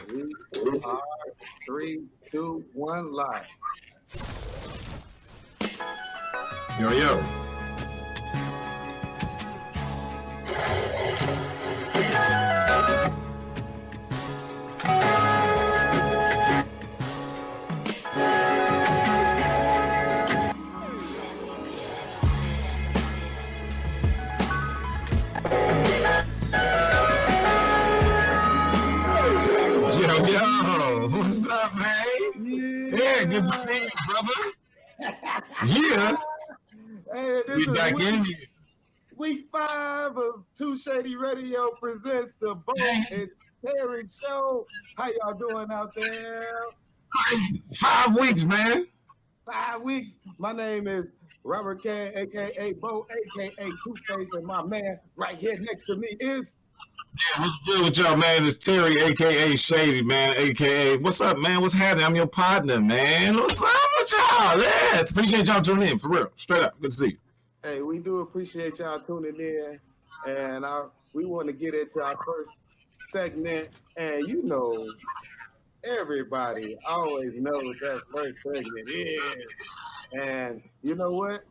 We are 3, 2, 1, live. Yo, yo. Yo, what's up, man? Yeah, good to see you, brother. Yeah. Hey, this We is back in here. week 5 of Tu-Shay'de Radio presents the bo&terryshow. Show. How y'all doing out there? 5 weeks, man. 5 weeks. My name is Robert K, a.k.a. Bo, a.k.a. Two-Face, and my man right here next to me is... Yeah, what's good with y'all, man? It's Terry, a.k.a. Shady, man, a.k.a. What's up, man? What's happening? I'm your partner, man. What's up with y'all? Yeah, appreciate y'all tuning in, for real. Straight up. Good to see you. Hey, we do appreciate y'all tuning in, and we want to get into our first segment, and you know, everybody always knows what that first segment is, and you know what?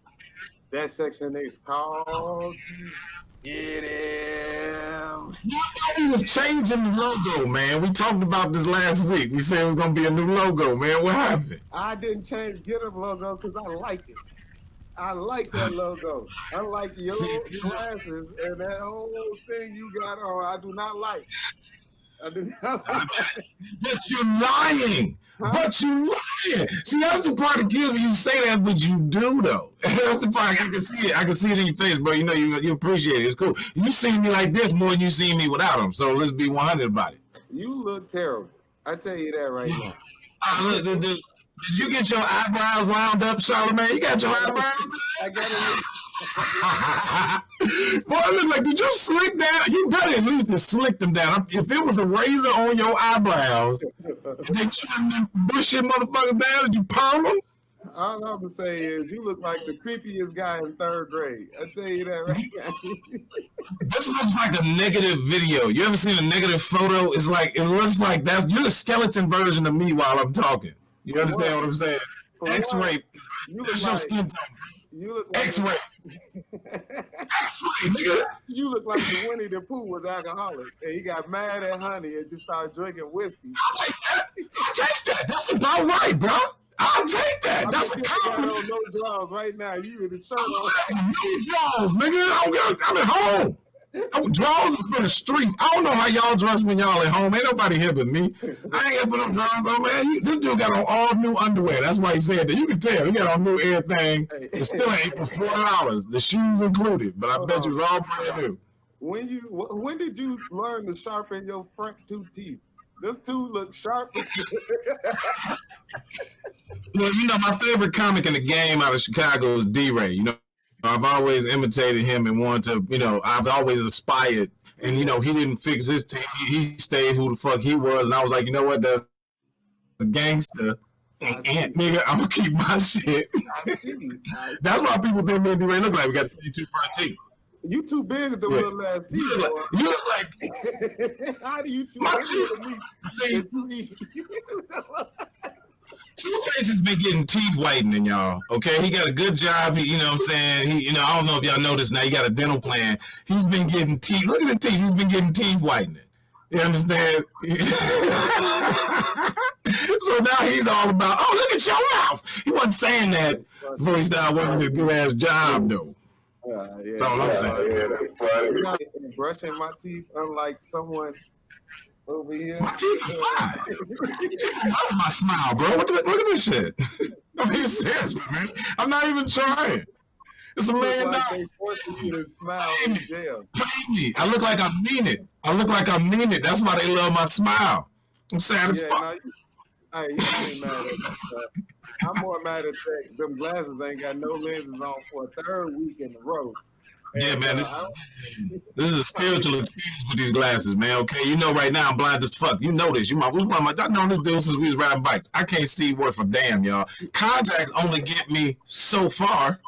That section is called Get Him. Nobody was changing the logo, man. We talked about this last week. We said it was going to be a new logo, man. What happened? I didn't change Get Him logo because I like it. I like that logo. Unlike your glasses and that whole thing you got on, I do not like. I do not like. But you're lying. Huh? But you're lying. See, that's the part of guilt. You say that, but you do, though. That's the part. I can see it. I can see it in your face, bro. You know, you appreciate it. It's cool. You see me like this more than you see me without them. So let's be 100 about it. You look terrible. I tell you that right now. Look, did you get your eyebrows wound up, Charlamagne? You got your eyebrows? I got it. Boy, I look like, did you slick down? You better at least have slicked them down. If it was a razor on your eyebrows, they trimmed them bushy motherfucker down, did you perm them? All I'm gonna say is you look like the creepiest guy in 3rd grade. I tell you that right now. This looks like a negative video. You ever seen a negative photo? It's like, it looks like you're the skeleton version of me while I'm talking. You understand what I'm saying? X-ray. You look like skin tone. You look like X-ray. X-ray, nigga. You look like the Winnie the Pooh was alcoholic and he got mad at honey and just started drinking whiskey. I'll take that. That's about right, bro. I'll take that. That's a compliment. No draws right now. You in the shirt on. No draws, nigga. I'm at home. Draws are for the street. I don't know how y'all dress when y'all at home. Ain't nobody here but me. I ain't got put them draws on, man. This dude got on all new underwear. That's why he said that. You can tell. He got on new everything. It still ain't for $4. The shoes included, but I bet you it was all brand new. When did you learn to sharpen your front 2 teeth? Them 2 look sharp. Well, you know, my favorite comic in the game out of Chicago is D-Ray. You know, I've always imitated him and wanted to, you know, I've always aspired. And, you know, he didn't fix his team. He stayed who the fuck he was. And I was like, you know what? That's a gangster. And nigga, I'm going to keep my shit. That's why people think me and D-Ray look like we got 2 front teeth. You too big with the little ass teeth. You look like how do you two my teeth? See, Two-Face has been getting teeth whitening, y'all. Okay, he got a good job. You know what I'm saying? You know, I don't know if y'all noticed now. He got a dental plan. He's been getting teeth. Look at his teeth. He's been getting teeth whitening. You understand? So now he's all about, oh, look at your mouth. He wasn't saying that before he started working this good ass job, though. Yeah, that's all I'm saying. Yeah, that's funny. I'm not brushing my teeth, unlike someone over here. My teeth are fine. That's my smile, bro. Look at this shit. I'm being serious, man. I'm not even trying. It's $1 million. Pay me. I look like I mean it. That's why they love my smile. I'm sad as fuck. You ain't mad at that stuff. I'm more mad at that. Them glasses ain't got no lenses on for a 3rd week in a row. Yeah, man, this is a spiritual experience with these glasses, man. Okay, you know, right now I'm blind as fuck. You know this. I've known this dude since we was riding bikes. I can't see worth a damn, y'all. Contacts only get me so far.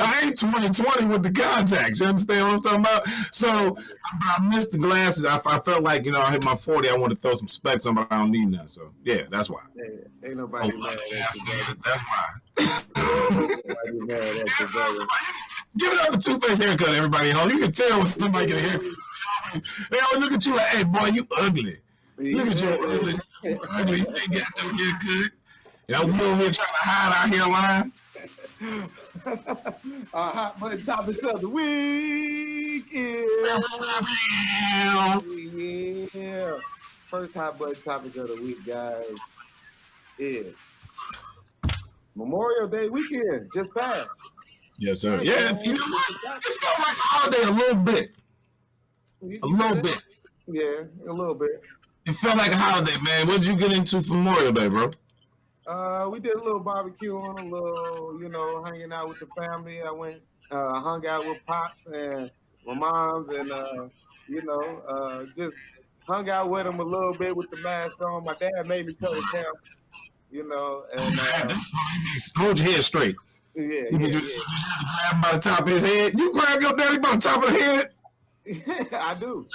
I ain't 2020 with the contacts. You understand what I'm talking about? So I missed the glasses. I felt like, I hit my 40. I want to throw some specs on, but I don't need none. So yeah, that's why. Hey, ain't nobody mad at you, brother. That's why. Nobody mad at you, brother. Give it up a two-face haircut, everybody at home. You can tell when somebody get a haircut. They always look at you like, hey, boy, you ugly. Look at you ugly. You ugly. You ain't got no haircut. We over here trying to hide our hairline. Our hot button topics of the week is... Yeah. First hot button topic of the week, guys, is Memorial Day weekend just passed. Yes, sir. Yeah, you know what? It felt like a holiday a little bit. A little bit. Yeah, a little bit. It felt like a holiday, man. What did you get into for Memorial Day, bro? We did a little barbecuing, a little, hanging out with the family. I went, hung out with Pops and my moms and, just hung out with them a little bit with the mask on. My dad made me cut his hair, and... hold your head straight. Yeah. You grab him by the top of his head. You grab your daddy by the top of the head? I do.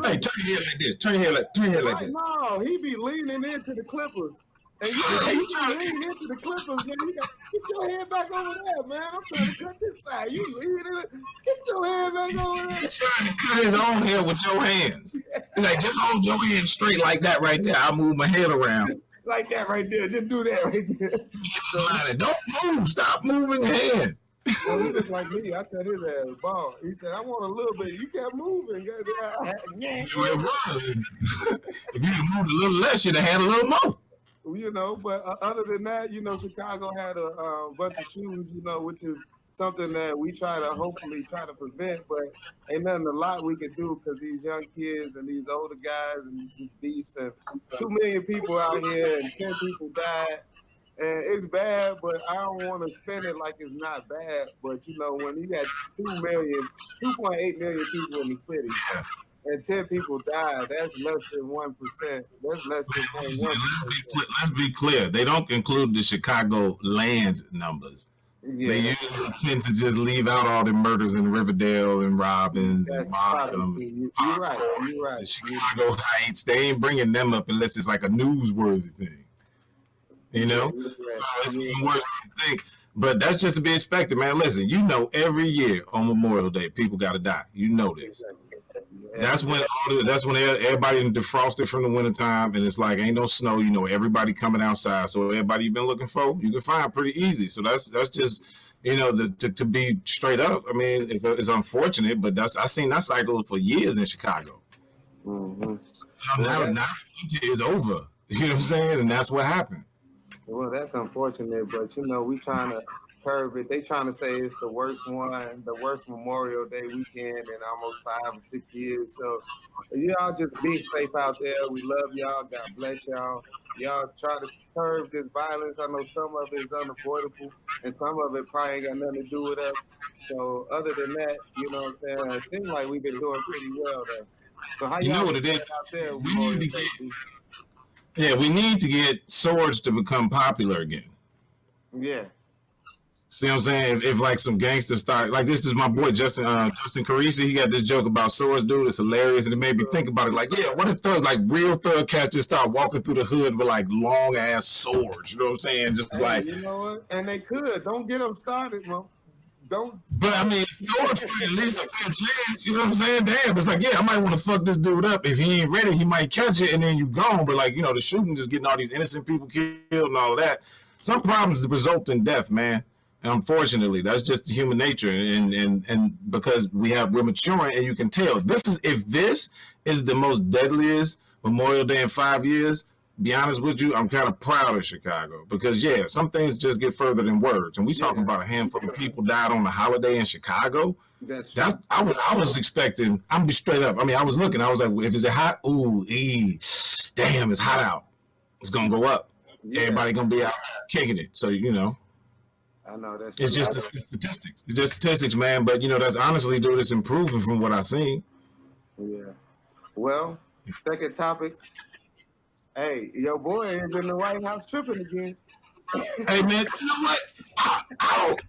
Hey, turn your head like this. Turn your head like this. No, he be leaning into the Clippers. And you lean into the Clippers, man. You got get your head back over there, man. I'm trying to cut this side. You leaning it. Get your head back over there. He's trying to cut his own hair with your hands. He's like, just hold your hand straight like that right there. I'll move my head around. Like that right there. Just do that right there. Don't move. Stop moving your hand. So he was like me. I cut his ass ball. He said, I want a little bit. You kept moving. Yeah. If you moved a little less, you'd have had a little more. But other than that, Chicago had a bunch of shoes, which is something that we hopefully try to prevent, but ain't nothing a lot we can do because these young kids and these older guys and these beefs and 2 million people out here and 10 people died. And it's bad, but I don't want to spin it like it's not bad. But, when you got 2.8 million people in the city and 10 people died, that's less than 1%. That's less than 1%. Let's be clear. They don't include the Chicago land numbers. Yeah. They usually tend to just leave out all the murders in Riverdale and Robbins and Markham. You're right. The Chicago Heights. They ain't bringing them up unless it's like a newsworthy thing. So it's even worse than you think. But that's just to be expected, man. Listen, every year on Memorial Day, people got to die. You know this. That's when everybody defrosted from the wintertime, and it's like ain't no snow. Everybody coming outside. So everybody you've been looking for, you can find pretty easy. So that's just to be straight up. I mean, it's unfortunate, but I've seen that cycle for years in Chicago. Mm-hmm. Now winter is over. You know what I'm saying? And that's what happened. Well, that's unfortunate, but we trying to curb it. They trying to say it's the worst Memorial Day weekend in almost 5 or 6 years. So y'all just be safe out there. We love y'all. God bless y'all. Y'all try to curb this violence. I know some of it is unavoidable, and some of it probably ain't got nothing to do with us. So other than that, it seems like we've been doing pretty well there. So how y'all what it is? Out there? We need to get swords to become popular again. Yeah. See what I'm saying? If like some gangsters start, like this is my boy Justin Carisi, he got this joke about swords, dude. It's hilarious, and it made me think about it. Like, yeah, what if thugs, like real thug cats, just start walking through the hood with like long ass swords? You know what I'm saying? Just like, you know what? And they could. Don't get them started, man. Don't. But I mean, swords at least a fair chance. You know what I'm saying? Damn, it's like, yeah, I might want to fuck this dude up. If he ain't ready, he might catch it, and then you gone. But like, the shooting, just getting all these innocent people killed and all of that. Some problems result in death, man. And unfortunately, that's just human nature. And because we're maturing, and you can tell if this is the most deadliest Memorial Day in 5 years. Be honest with you, I'm kind of proud of Chicago because some things just get further than words. And we talking about a handful of people died on the holiday in Chicago. I was expecting. I'm gonna be straight up. I mean, I was looking. I was like, if it's hot, damn, it's hot out. It's gonna go up. Yeah. Everybody gonna be out kicking it. So I know that's. It's just statistics. It's just statistics, man. But that's honestly, dude, it's improving from what I've seen. Yeah. Well, second topic. Hey, your boy is in the White House tripping again. Hey man, you know what? I don't.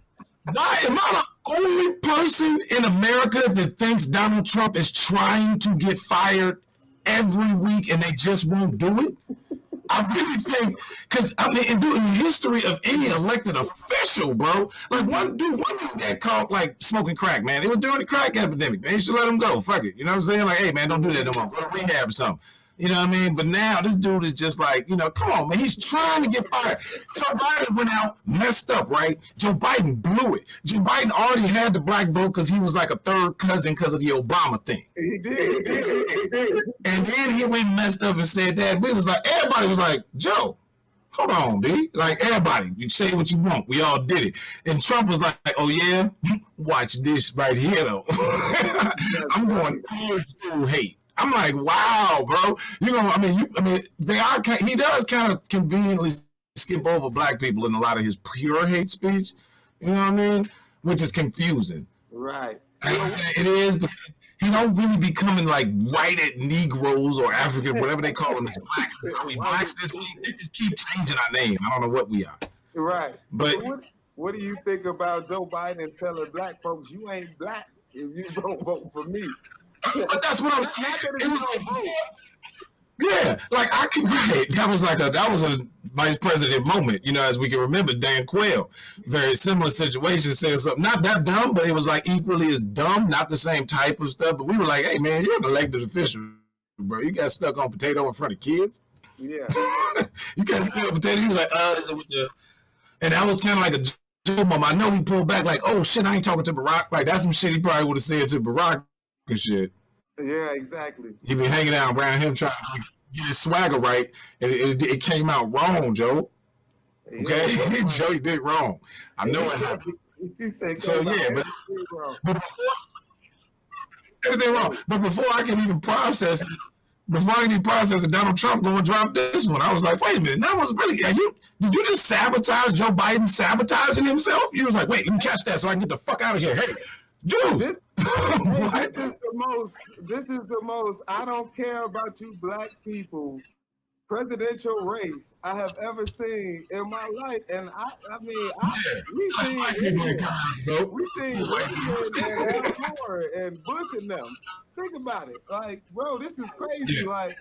Why am I the only person in America that thinks Donald Trump is trying to get fired every week and they just won't do it? I really think, because I mean, in the history of any elected official, bro, like one dude got caught like smoking crack, man. It was during the crack epidemic, man. You should let him go. Fuck it. You know what I'm saying? Like, hey, man, don't do that no more. Go to rehab or something. You know what I mean? But now this dude is just like, come on, man. He's trying to get fired. Joe Biden went out, messed up, right? Joe Biden blew it. Joe Biden already had the black vote because he was like a third cousin because of the Obama thing. He did. And then he went and messed up and said that. We was like, everybody was like, Joe, hold on, B. Like, everybody, you say what you want. We all did it. And Trump was like, oh, yeah? Watch this right here, though. I'm going old school hate. I'm like, wow, bro. He does kind of conveniently skip over black people in a lot of his pure hate speech. You know what I mean? Which is confusing. Right. I'm saying it is, but he don't really be coming like right at Negroes or African, whatever they call them. It's blacks. Blacks this week, they just keep changing our name. I don't know what we are. Right. But what do you think about Joe Biden telling black folks you ain't black if you don't vote for me? But that's what I'm saying. It was like, yeah, like I can right. That was a vice president moment, as we can remember. Dan Quayle, very similar situation, saying something not that dumb, but it was like equally as dumb, not the same type of stuff. But we were like, hey man, you're an elected official, bro. You got stuck on potato in front of kids. Yeah. You got stuck on potato. He was like, is it with the? And that was kind of like a joke moment. I know he pulled back like, oh shit, I ain't talking to Barack. Like that's some shit he probably would have said to Barack and shit. Yeah, exactly. He been hanging out around him trying to get his swagger right, and it came out wrong, Joe. Okay, yeah, Joe, you did it wrong. I know it happened. So yeah, but before everything wrong. But before I can even process it, Donald Trump going to drop this one. I was like, wait a minute, that was really did you just sabotage Joe Biden sabotaging himself? You was like, wait, let me catch that so I can get the fuck out of here. Hey, Jews. This is the most I don't care about you black people presidential race I have ever seen in my life. And we seen Reagan and Al Gore and Bush and them. Think about it. Like, bro, this is crazy. Like,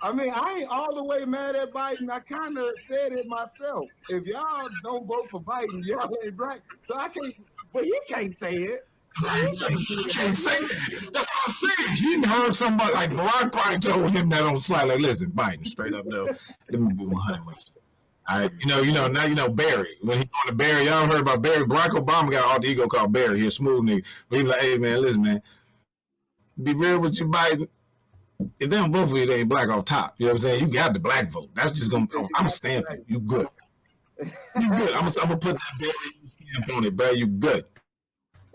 I ain't all the way mad at Biden. I kind of said it myself. If y'all don't vote for Biden, y'all ain't black. So I can't, but he can't say it. You can't say that. That's what I'm saying. He heard somebody like Barack probably told him that on the slide. Like, listen, Biden, straight up though. Let me be 100 with you. All right, now Barry. When he going to Barry, y'all heard about Barry. Barack Obama got an alter ego called Barry. He's a smooth nigga. But he was like, hey man, listen, man. Be real with you, Biden. If they don't vote for you, they ain't black off top. You know what I'm saying? You got the black vote. That's just gonna. I'm stamping. You good. You good. I'm gonna put that Barry stamp on it, bro. You good.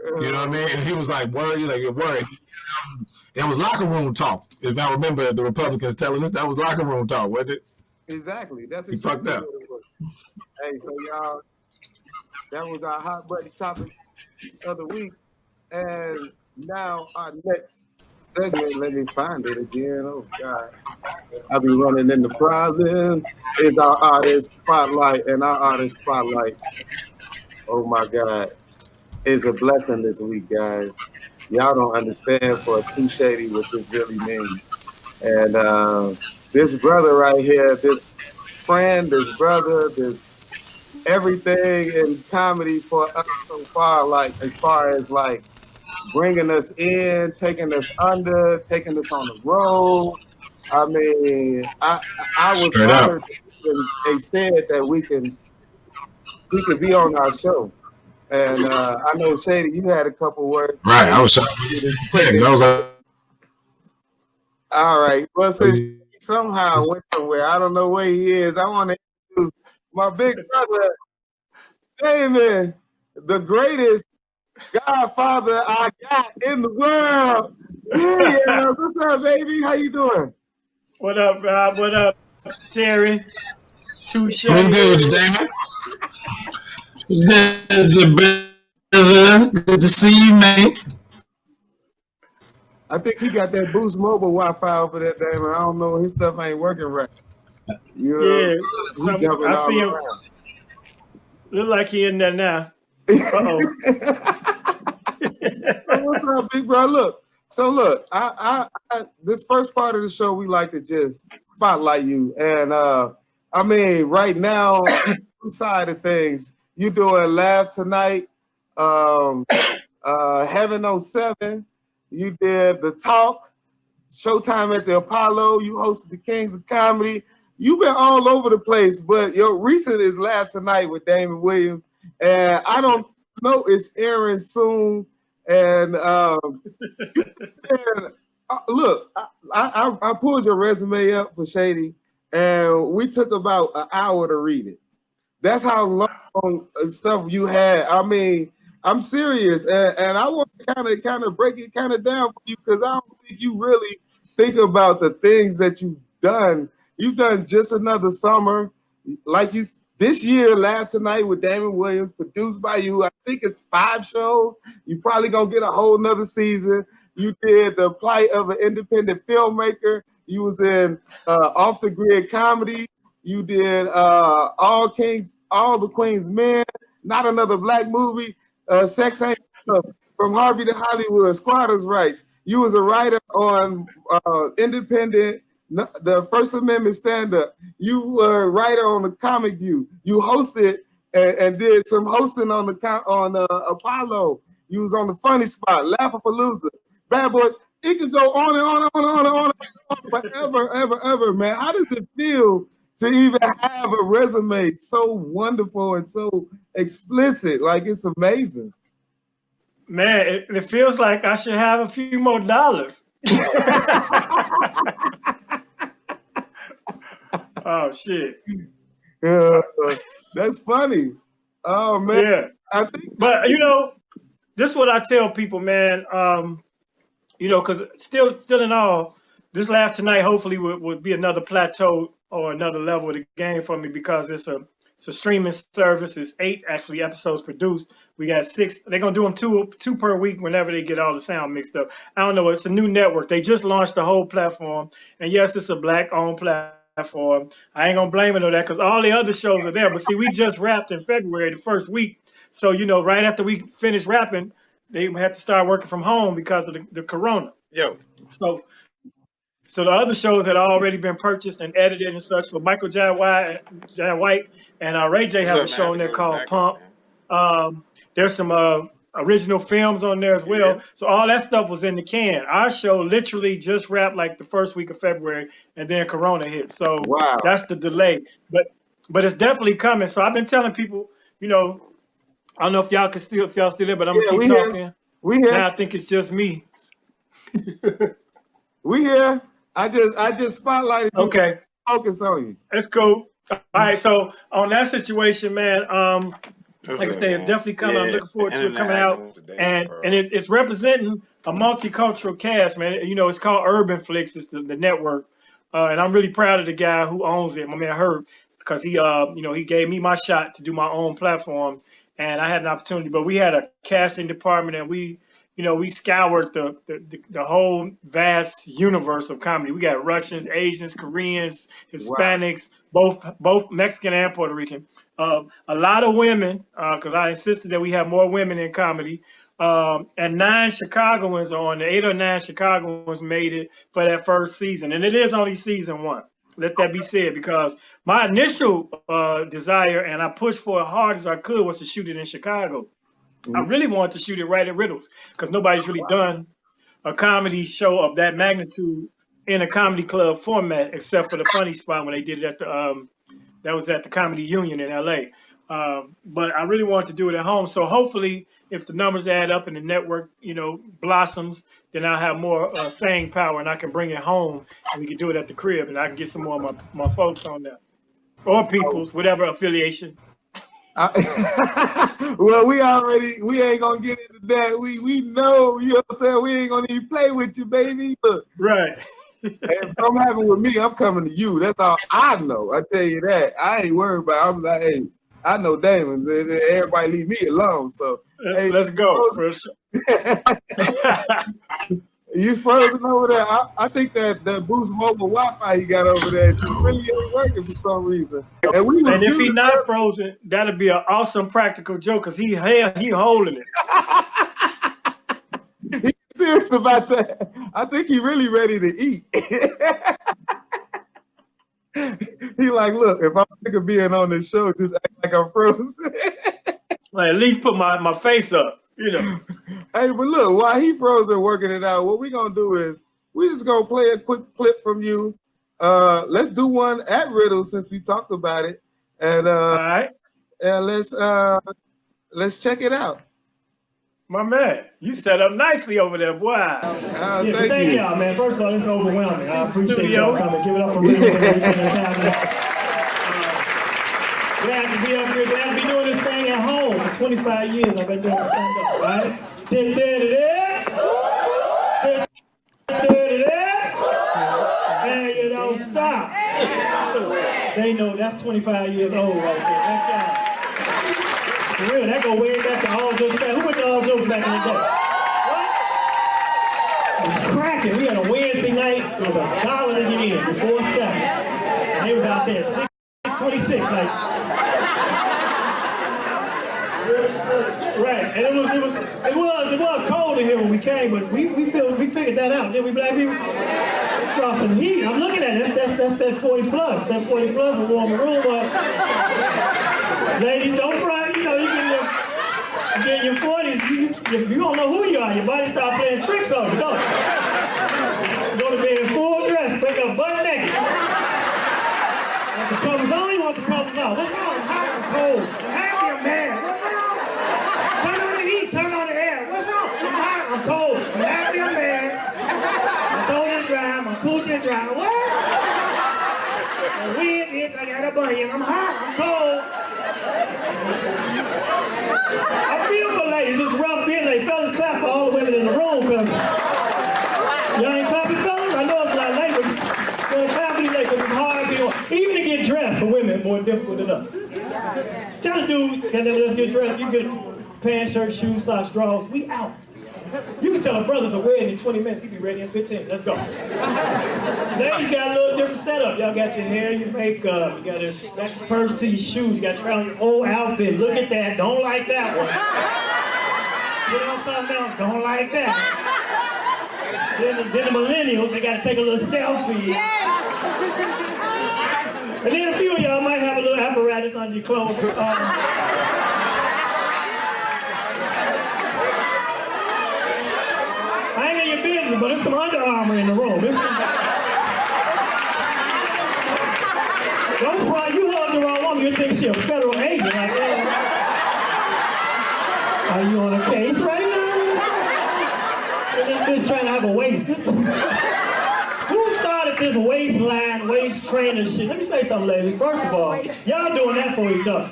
You know what I mean? And he was like, worried, you're worried. It was locker room talk. If I remember the Republicans telling us, that was locker room talk, wasn't it? Exactly. That's he fucked up. Hey, so y'all, that was our hot button topic of the week. And now our next segment, let me find it again. Oh, God. I'll be running in the problem. It's our artist spotlight. And our artist spotlight, oh, my God, is a blessing this week, guys. Y'all don't understand for Tu-Shay'de what this really means. And this brother right here, this friend, this brother, this everything in comedy for us so far, like as far as like bringing us in, taking us under, taking us on the road. I was honored when they said that we could be on our show. And I know, Shady, you had a couple words. Right, I was like, all right. Well, since he somehow went somewhere, I don't know where he is. I want to introduce my big brother, Damon, the greatest godfather I got in the world. Yeah, what's up, baby? How you doing? What up, Rob? What up, Terry? Tu-Shay'de. What's good with you, Damon? What's good, brother? Good to see you, man. I think he got that Boost Mobile Wi-Fi over there, Damon. I don't know. His stuff ain't working right. Yeah, I see him. Look like he in there now. Uh-oh. What's up, big bro? Look, I this first part of the show we like to just spotlight you, and I mean, right now, side of things, you doing Laugh Tonight, Heaven on 7, you did The Talk, Showtime at the Apollo, you hosted the Kings of Comedy. You've been all over the place, but your recent is Laugh Tonight with Damon Williams, and I don't know it's airing soon. And, look, I pulled your resume up for Shady, and we took about an hour to read it. That's how long stuff you had. I mean, I'm serious, and I want to kind of break it kind of down for you because I don't think you really think about the things that you've done. You've done Just Another Summer, like you this year, Laugh Tonight with Damon Williams, produced by you. I think it's 5 shows. You probably gonna get a whole nother season. You did The Plight of an Independent Filmmaker. You was in Off the Grid Comedy. You did All the Queen's Men, Not Another Black Movie, Sex Ain't Enough, From Harvey to Hollywood, Squatters' Rights. You was a writer on Independent, the First Amendment stand-up. You were a writer on the Comic View. You hosted and did some hosting on Apollo. You was on the Funny Spot, Laugh-A-Palooza, Bad Boys. It could go on and on and on and on and on forever, ever, man. How does it feel to even have a resume so wonderful and so explicit? Like, it's amazing. Man, it feels like I should have a few more dollars. Oh, shit. That's funny. Oh, man. Yeah. I think, but, you know, this is what I tell people, man. You know, because still in all, this Laugh Tonight hopefully would be another plateau or another level of the game for me because it's a streaming service. It's 8 actually episodes produced. We got 6. They're gonna do them two per week whenever they get all the sound mixed up. I don't know. It's a new network. They just launched the whole platform, and yes, it's a Black-owned platform. I ain't gonna blame it on that because all the other shows are there. But see, we just wrapped in February, the first week. So you know, right after we finished wrapping, they had to start working from home because of the corona. Yo. So the other shows had already been purchased and edited and such. So Michael Jai White and Ray J have a show on there called Pump. There's some original films on there as well. Yeah. So all that stuff was in the can. Our show literally just wrapped like the first week of February, and then corona hit. So wow. That's the delay. But it's definitely coming. So I've been telling people, you know, I don't know if y'all still there, but I'm gonna keep talking. We here. Now I think it's just me. We here. I just spotlighted you. Okay. Focus on you. That's cool. All right. So on that situation, man, like I say, it's definitely coming. Yeah. I'm looking forward to it coming out, and it's representing a multicultural cast, man. You know, it's called Urban Flix. It's the network, and I'm really proud of the guy who owns it, my man Herb, because he, you know, he gave me my shot to do my own platform. And I had an opportunity, but we had a casting department, and we scoured the whole vast universe of comedy. We got Russians, Asians, Koreans, Hispanics, wow. both Mexican and Puerto Rican. A lot of women, because I insisted that we have more women in comedy. And 9 Chicagoans on there, 8 or 9 Chicagoans made it for that first season, and it is only season 1. Let that be said, because my initial desire, and I pushed for it hard as I could, was to shoot it in Chicago. Mm-hmm. I really wanted to shoot it right at Riddles, because nobody's really done a comedy show of that magnitude in a comedy club format, except for the Funny Spot when they did it at that was at the Comedy Union in LA. But I really wanted to do it at home. So hopefully, if the numbers add up and the network, you know, blossoms, then I'll have more staying power, and I can bring it home, and we can do it at the crib, and I can get some more of my folks on there, or people's, whatever affiliation. Well, we ain't gonna get into that. We know, you know what I'm saying? We ain't gonna even play with you, baby. Look. Right. If I'm having with me, I'm coming to you. That's all I know. I tell you that. I ain't worried about it. I'm like, hey, I know Damon. Everybody leave me alone. So let's go. For sure. You frozen over there. I think that the Boost Mobile Wi-Fi you got over there just really ain't working for some reason. And we was And if he good. not frozen, that'd be an awesome practical joke because he holding it. He's serious about that. I think he really ready to eat. He like, look, if I'm sick of being on this show, just act like I'm frozen. Like, at least put my face up, you know. Hey, but look, while he frozen working it out, what we gonna do is we just gonna play a quick clip from you. Let's do one at Riddle since we talked about it, and All right, and let's check it out. my man, you set up nicely over there, boy. Thank y'all, man. First of all, it's overwhelming. I appreciate y'all coming. Give it up for Riddle and everything that's happening. Glad to be up here. Glad to be doing this thing at home. For 25 years, I've been doing stand-up, right? And you don't stop. They know that's 25 years old right there. That guy. For real, that go way back to All Jokes Back. Who went to All Jokes back in the day? What? It was cracking. We had a Wednesday night. It was $1 to get in before 7. And they was out there 6:26, like. Right, and it was cold in here when we came, but we figured that out. Then we black people brought some heat. I'm looking at it. That's that 40 plus. That 40 plus will warm the room up. Ladies, don't front. You know you get in your 40s. You don't know who you are. Your body start playing tricks on you, don't it? Go to bed in full dress, wake up butt naked. Want the covers on? You want the covers off? What's wrong? I'm hot and cold. I'm happy. I'm mad. Turn on the heat, turn on the air. What's wrong? I'm hot, I'm cold, I'm happy, I'm mad. My throat is dry, my coochie is dry. What? The wind hits, I got a bunion. I'm hot, I'm cold. I feel for ladies, it's rough being late. Fellas, clap for all the women in the room, because y'all ain't clapping, fellas? I know it's a lot late, but you're clapping late because it's hard being, even to get dressed for women, more difficult than us. Tell the dude, and then let's get dressed, you get pants, shirts, shoes, socks, drawers, we out. You can tell a brother's a wedding in 20 minutes, he be ready in 15. Let's go. Ladies got a little different setup. Y'all got your hair, your makeup, you got your purse to your shoes, you got to try on your whole outfit. Look at that, don't like that one. Put on something else, don't like that. Then the millennials, they got to take a little selfie. And then a few of y'all might have a little apparatus under your clothes. I ain't in your business, but there's some Under Armour in the room. Don't front, you hug the wrong woman, you think she a federal agent like that. Are you on a case right now? And this bitch trying to have a waist. Who started this waistline, waist trainer shit? Let me say something, ladies. First of all, y'all doing that for each other.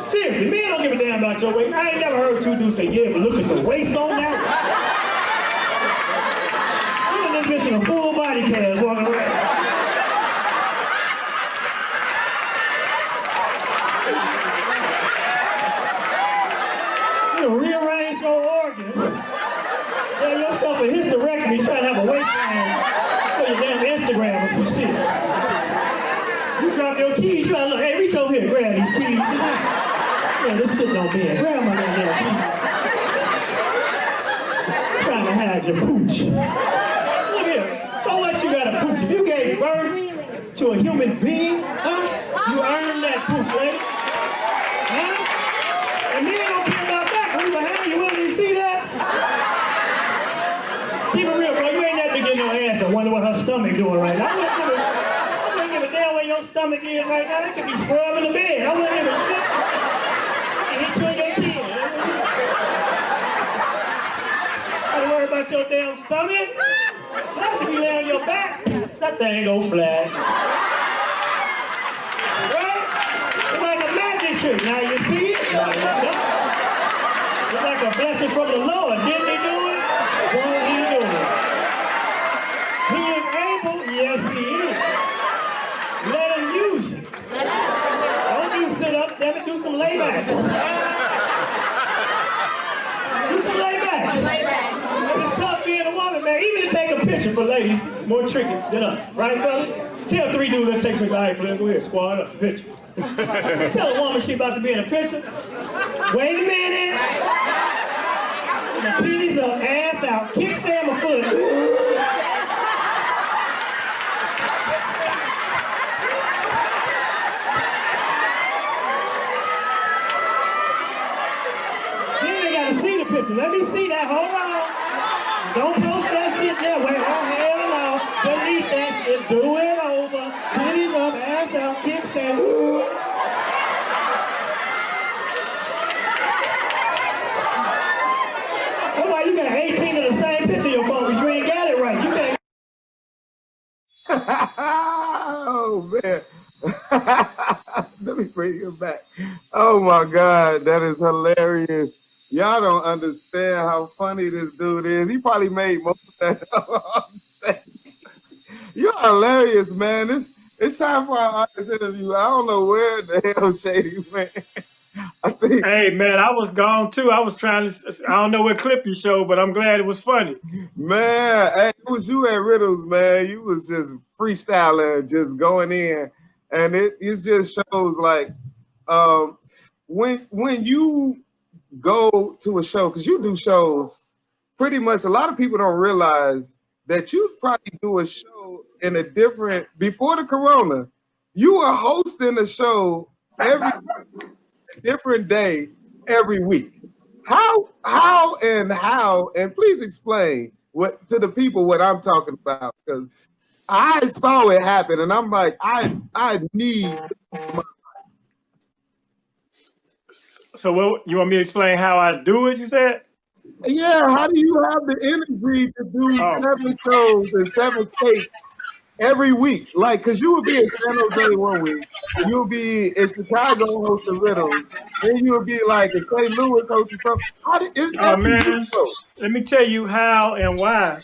Seriously, men don't give a damn about your waist. I ain't never heard two dudes say, yeah, but look at the waist on that. Look at this bitch in a full body cast walking around. You rearrange your organs. Tell yourself a hysterectomy trying to have a waistline for your damn Instagram or some shit. You drop your keys, you gotta look, hey, reach over here, grab these keys. Yeah, this shit don't be in. Grab my damn keys. Trying to hide your pooch. Look here, so what you got a pooch? If you gave birth to a human being, huh? You earned that pooch, right? Huh? And men don't care about that. Who behind you, willing to see that? Keep it real, bro. You ain't never getting no ass and wonder what her stomach doing right now. I wouldn't give a damn where your stomach is right now. It could be scrubbing the bed. I wouldn't give a shit. I can hit you in your chin. Don't worry about your damn stomach. Plus, if you lay on your back, that thing go flat. Right? It's like a magic trick. Now you see it? It's like a blessing from the Lord. Didn't he do it? Won't he do it? He is able. Yes, he is. Let him use you. Don't do sit-ups. Damn it, do some laybacks. Do some laybacks. If it's tough being a woman, man, picture for ladies more tricky than us, right, fellas? Tell 3 dudes, let's take a picture. All right, player, go ahead, squad up, picture. Tell a woman she about to be in a picture. Wait a minute. The titties up, ass out, kickstand my foot. Then they gotta see the picture. Let me see that. Hold on. Don't post that shit there. Wait, oh hell no. Delete that shit. Do it over. Titties up, ass out, kickstand. That's why you got 18 of the same picture in your phone because you ain't got it right. You can't. Oh man. Let me bring you back. Oh my God, that is hilarious. Y'all don't understand how funny this dude is. He probably made most of that. You're hilarious, man. It's time for our artist interview. I don't know where the hell Shady went. I think. Hey man, I was gone too. I was trying to. I don't know what clip you showed, but I'm glad it was funny. Man, hey, it was you at Riddles, man. You was just freestyling, just going in, and it just shows like when you go to a show, because you do shows pretty much. A lot of people don't realize that you probably do a show in a different before the corona. You were hosting a show every different day every week. How and please explain what to the people what I'm talking about, because I saw it happen and I'm like, I need. So what you want me to explain how I do it? You said? Yeah, how do you have the energy to do 7 shows in 7 states every week? Like, because you would be in San Jose one week, you'll be in Chicago hosting Riddles, then you'll be like in St. Louis hosting something. Man, let me tell you how and why.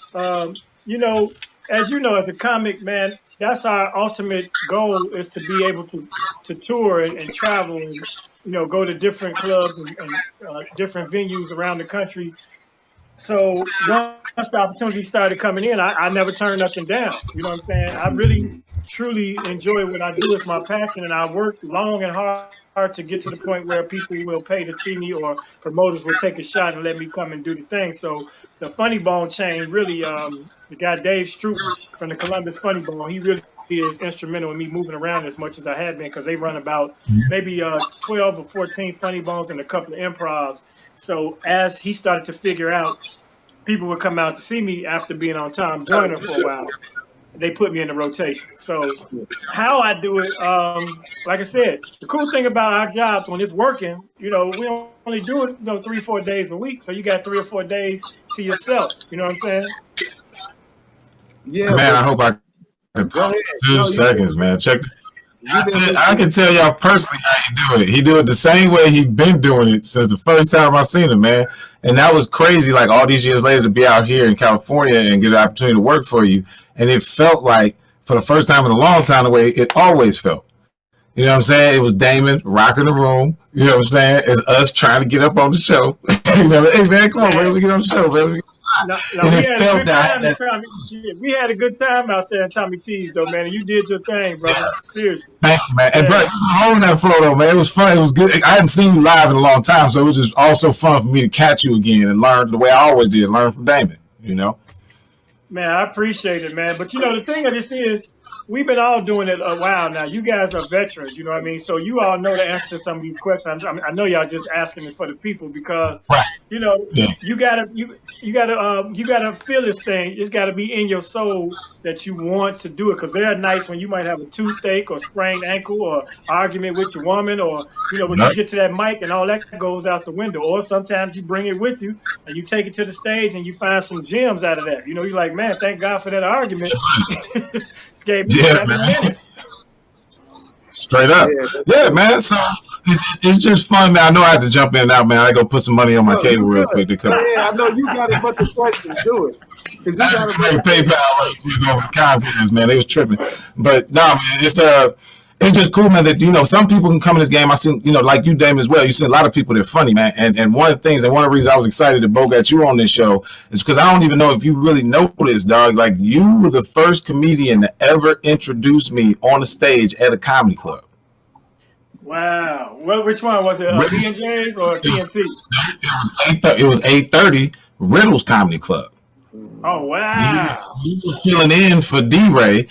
You know, as you know, as a comic, man, that's our ultimate goal, is to be able to tour and travel and, you know, go to different clubs and different venues around the country. So once the opportunity started coming in, I never turned nothing down. You know what I'm saying? I really, truly enjoy what I do. It's my passion, and I work long and hard to get to the point where people will pay to see me, or promoters will take a shot and let me come and do the thing. So the Funny Bone chain really, the guy Dave Stroop from the Columbus Funny Bone, he really is instrumental in me moving around as much as I have been, because they run about maybe 12 or 14 Funny Bones and a couple of improvs. So as he started to figure out people would come out to see me after being on Tom Joyner for a while, they put me in the rotation. So how I do it, like I said, the cool thing about our jobs when it's working, you know, we only do it, 3-4 days a week. So you got 3 or 4 days to yourself. You know what I'm saying? Yeah, man, I hope I can talk 2 seconds, man. Check. I can tell y'all personally how he do it. He do it the same way he been doing it since the first time I seen him, man. And that was crazy, like all these years later, to be out here in California and get an opportunity to work for you. And it felt like, for the first time in a long time, the way it always felt. You know what I'm saying? It was Damon rocking the room. You know what I'm saying? It's us trying to get up on the show. You know, hey man, come on, man, we get on the show, man. We had a good time out there in Tommy T's, though, man. You did your thing, brother. Seriously. Thank you, man. And bro, holding that flow, though, man. It was fun. It was good. I hadn't seen you live in a long time, so it was just also fun for me to catch you again and learn the way I always did, learn from Damon, you know? Man, I appreciate it, man. But, the thing of this is, we've been all doing it a while now. You guys are veterans, you know what I mean? So you all know the answer to some of these questions. I know y'all just asking it for the people because, you gotta feel this thing. It's gotta be in your soul that you want to do it. Because there are nights when you might have a toothache or sprained ankle or argument with your woman, or when you get to that mic and all that goes out the window. Or sometimes you bring it with you and you take it to the stage and you find some gems out of that. You're like, man, thank God for that argument. It's gave me 7 minutes. Straight up. Yeah, man. So it's just fun, man. I know I have to jump in and out, man. I go put some money on my cable real quick to come. Yeah, I know you got a bunch of questions. Do it. I got to pay PayPal real quick over the confidence, man. They was tripping. But no, man, it's just cool, man, that, some people can come in this game. I seen, like you, Damon, as well. You see a lot of people that are funny, man. And one of the things, and one of the reasons I was excited to got you on this show is because I don't even know if you really know this, dog. Like, you were the first comedian to ever introduce me on the stage at a comedy club. Wow. Well, which one was it? B&J's or TNT? It was 8:30 Riddle's Comedy Club. Oh, wow. You were filling in for D-Ray.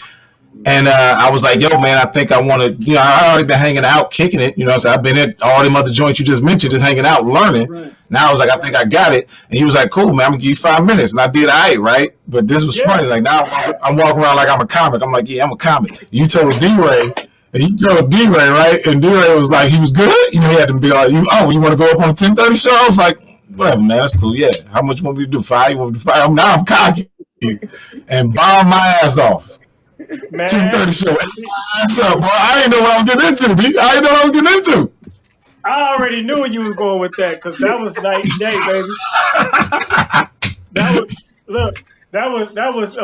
And I was like, yo, man, I think I want to, I already been hanging out, kicking it. So I've been at all them other joints you just mentioned, just hanging out, learning. Right. Now I was like, I think I got it. And he was like, cool, man, I'm going to give you 5 minutes. And I did all right, right? But this was funny. Like, now I'm walking around like I'm a comic. I'm like, yeah, I'm a comic. You told D-Ray, right? And D-Ray was like, he was good. He had to be like, you want to go up on a 10:30 show? I was like, whatever, man, that's cool. Yeah. How much you want me to do? 5? You want me to do 5? Now I'm cocky. And bomb my ass off. Man. 10:30 show. What's up, bro? I didn't know what I was getting into, B. I didn't know what I was getting into. I already knew you was going with that because that was night and day, baby. That was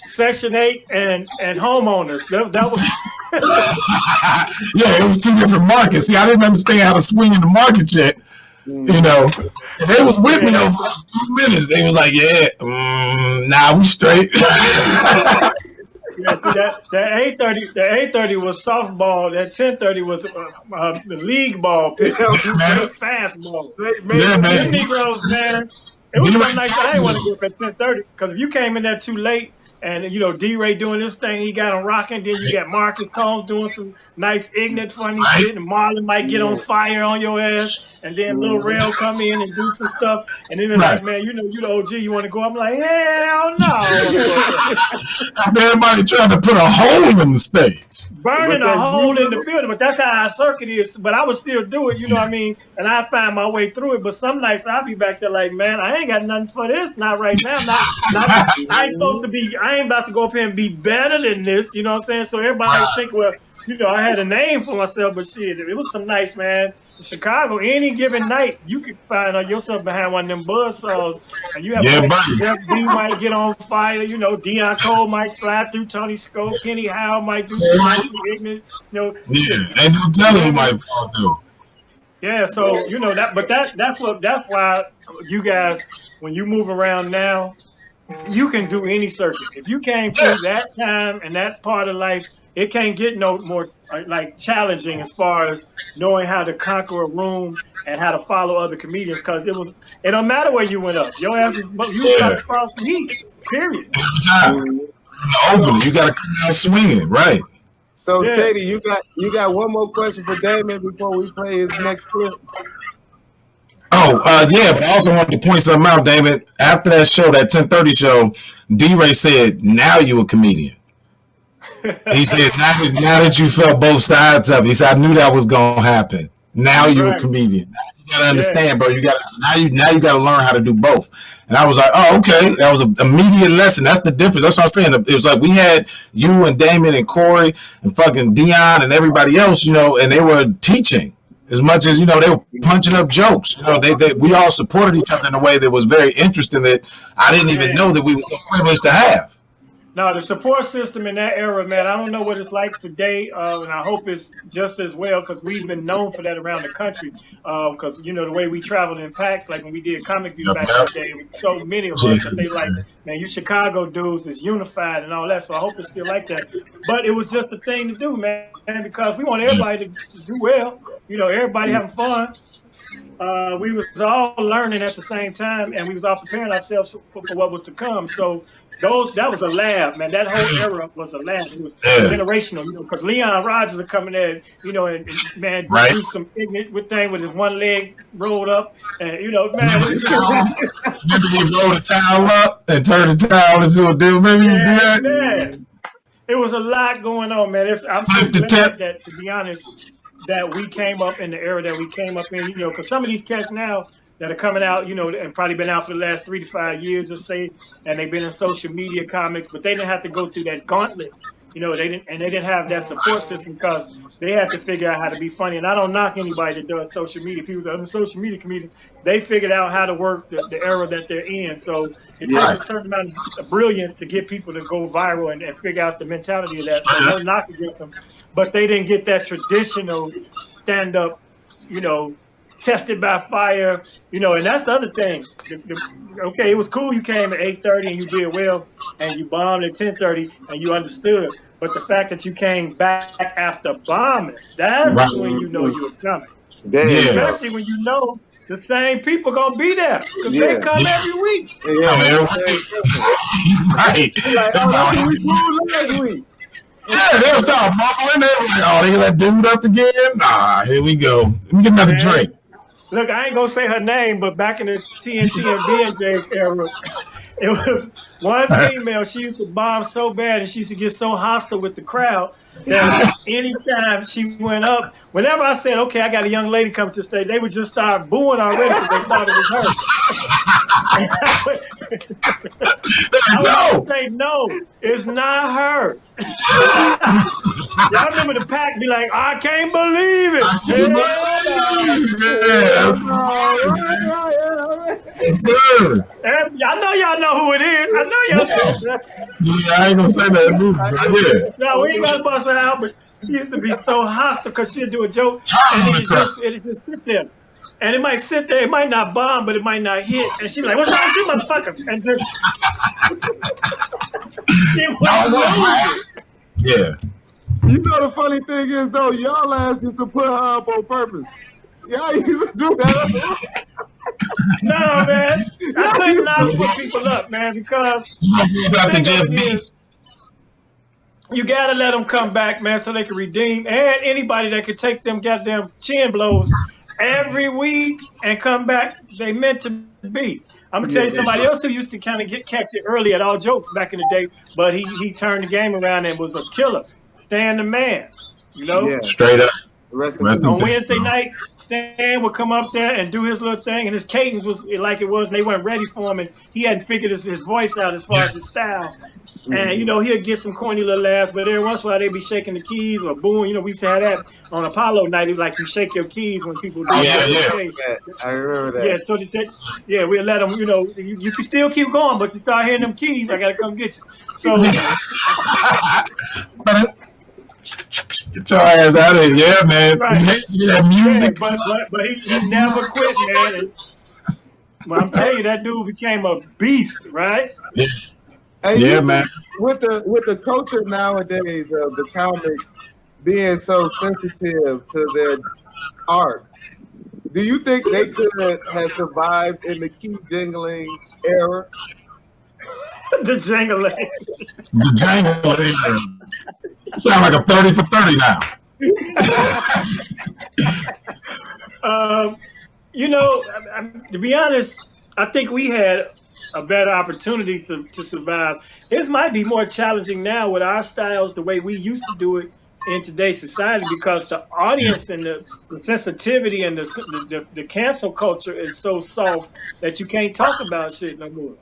Section 8 and homeowners. That was yeah, it was 2 different markets. See, I didn't understand how to swing in the market yet. They was with me over 2 minutes. They was like, yeah, nah, we straight. Yeah, see that 8:30 was softball. That 10:30 was the league ball pitch. Fastball. Man. Them Negroes, man. It was some nights I didn't want to get up at 10:30 because if you came in there too late and D-Ray doing this thing, he got him rocking. Then you got Marcus Combs doing some nice ignorant funny shit, and Marlon might get on fire on your ass, and then Lil Rel come in and do some stuff, and then they're like, man, you the OG, you want to go? I'm like, hell no. Everybody trying to put a hole in the stage. Burning a hole in the building, but that's how our circuit is. But I would still do it, you know what I mean? And I find my way through it. But some nights I'll be back there like, man, I ain't got nothing for this. Not right now. I ain't supposed to be. I ain't about to go up here and be better than this. You know what I'm saying? So everybody think, well, I had a name for myself, but shit, it was some nights, man. In Chicago, any given night, you could find yourself behind one of them buzzsaws, and you have Jeff B might get on fire. Deion Cole might slide through Tony Scope, Kenny Howell might do some ignorance. And you tell him might fall through. Yeah, so that, but that's why you guys, when you move around now, you can do any circuit. If you came through that time and that part of life, it can't get no more like challenging as far as knowing how to conquer a room and how to follow other comedians, because it don't matter where you went up. Your ass you got to cross the heat. Period. Open, you got to come out swinging, right? So Shady, you got one more question for Damon before we play his next clip. Yeah, but I also wanted to point something out, Damon. After that show, that 10:30 show, D-Ray said, now you a comedian. He said, now that you felt both sides of it, he said, I knew that was going to happen. Now you're a comedian. You got to understand, bro. You got to learn how to do both. And I was like, oh, okay. That was an immediate lesson. That's the difference. That's what I'm saying. It was like we had you and Damon and Corey and fucking Dion and everybody else, and they were teaching as much as, they were punching up jokes. We all supported each other in a way that was very interesting that I didn't even know that we were so privileged to have. No, the support system in that era, man, I don't know what it's like today, and I hope it's just as well, because we've been known for that around the country, because, the way we traveled in packs, like when we did Comic View back in the day, it was so many of us that they like, man, you Chicago dudes is unified and all that, so I hope it's still like that. But it was just a thing to do, man, because we want everybody to do well, everybody having fun. We was all learning at the same time, and we was all preparing ourselves for what was to come, so that was a lab, man. That whole era was a lab. It was generational, because Leon Rodgers are coming in, and man, just do some ignorant thing with his one leg rolled up, and man. Maybe he rolled a towel up and turned the towel into a deal. Maybe he was doing that. It was a lot going on, man. I'm so glad that, to be honest, that we came up in the era that we came up in, because some of these cats now that are coming out, and probably been out for the last 3 to 5 years or say, and they've been in social media comics, but they didn't have to go through that gauntlet they didn't have that support system because they had to figure out how to be funny. And I don't knock anybody that does social media. People that are social media comedians, they figured out how to work the era that they're in. So it takes a certain amount of brilliance to get people to go viral and figure out the mentality of that. So no knock against them, but they didn't get that traditional stand-up, tested by fire, and that's the other thing. Okay, it was cool you came at 8:30 and you did well, and you bombed at 10:30 and you understood. But the fact that you came back after bombing, that's when you know you were coming. Especially when you know the same people gonna be there because they come every week. Right. Last week. Yeah, they'll start bubbling. They're like, oh, they gonna let dude up again? Nah, here we go. Let me get another drink. Look, I ain't gonna say her name, but back in the TNT and BNJ's era, it was one female. She used to bomb so bad and she used to get so hostile with the crowd that anytime she went up, whenever I said, okay, I got a young lady coming to the stage, they would just start booing already because they thought it was her. I would say, no, it's not her. Y'all remember the pack be like, I can't believe it. Yes, sir. I know y'all know who it is. I know y'all know. Yeah, I ain't gonna say that. No, we ain't gonna bust her out, but she used to be so hostile because she'd do a joke and it just sit there. And it might sit there, it might not bomb, but it might not hit. And she'd be like, what's wrong with you, motherfucker? And just yeah. You know the funny thing is though, y'all ass used to put her up on purpose. Y'all used to do that. No, man. I couldn't not put people up, man, because you gotta let them come back, man, so they can redeem. And anybody that could take them goddamn chin blows every week and come back, they meant to be. I'm gonna tell you somebody else who used to kind of catch it early at All Jokes back in the day, but he turned the game around and was a killer. Stan the Man, straight up. On Wednesday night, Stan would come up there and do his little thing, and his cadence was like it was, and they weren't ready for him, and he hadn't figured his voice out as far as his style. And, he'll get some corny little laughs, but every once in a while they'd be shaking the keys or booing. We used to have that on Apollo night. It was like you shake your keys when people do that. I remember that. Yeah, so we'll let them, you can still keep going, but you start hearing them keys, I got to come get you. So... Get your ass out of here, man. Right. That music. Yeah, but he never quit, man. But I'm telling you, that dude became a beast, right? Yeah, hey, man. With the culture nowadays of the comics being so sensitive to their art, do you think they could have survived in the key jingling era? The jingling. The jingling. Sound like a 30 for 30 now. To be honest, I think we had a better opportunity to survive. It might be more challenging now with our styles, the way we used to do it in today's society, because the audience and the sensitivity and the cancel culture is so soft that you can't talk about shit no more.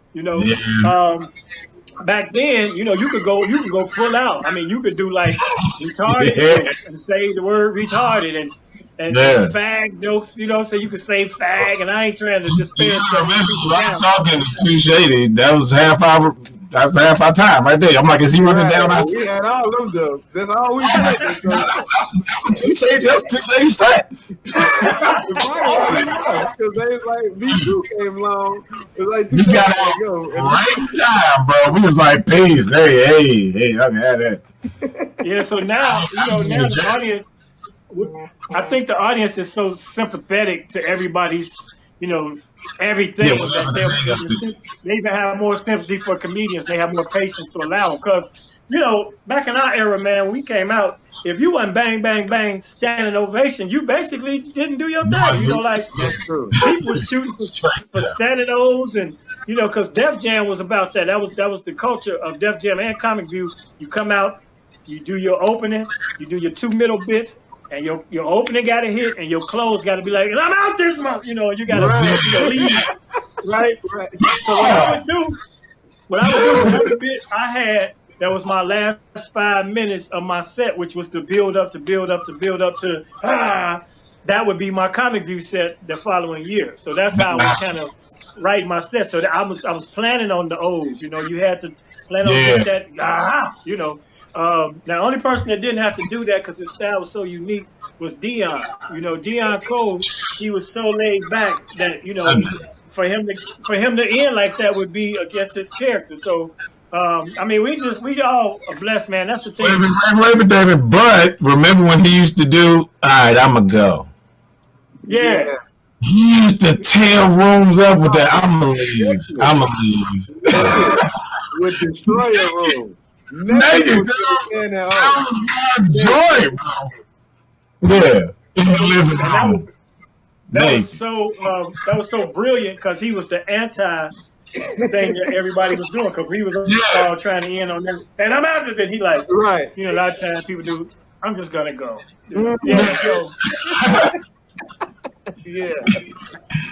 Back then, you could go full out. I mean, you could do like retarded jokes and say the word retarded and fag jokes, so you could say fag, and I ain't trying to disparage I'm talking to Tu-Shay'de. That was half our time right there. I'm like, is he running down our We had all them jokes. That's all we did. That's Tu-Shay'de set. Because they was like, V2 came along. It was like, we got it right time, bro. We was like, peace. Hey, I can have that. Yeah, so now, now the audience, I think the audience is so sympathetic to everybody's, everything. They even have more sympathy for comedians. They have more patience to allow them. Because, back in our era, man, when we came out, if you wasn't bang, bang, bang, standing ovation, you basically didn't do your thing. People shooting for standing O's and, because Def Jam was about that. That was the culture of Def Jam and Comic View. You come out, you do your opening, you do your 2 middle bits, and your opening got to hit, and your close got to be like, and I'm out this month. You got to leave, right? So what I would do, whatever bit I had, that was my last 5 minutes of my set, which was to build up to that would be my comic view set the following year. So that's how I was kind of writing my set. So I was planning on the O's. You know, you had to plan on get that. You know, now the only person that didn't have to do that because his style was so unique was Dion. You know, Dion Cole, he was so laid back that, you know, for him to end like that would be against his character. So I mean, we all are blessed, man. That's the thing. Wait, David, but remember when he used to do, all right, I'ma go. Yeah. He used to tear rooms up with that. I'ma leave. Would destroy a room. Naked, that was my joy, bro. Yeah. In the living room. That was so brilliant because he was the anti thing that everybody was doing because we was all trying to end on them. And I'm out of it. He like, right. You know, a lot of times people do. I'm just gonna go. Yeah.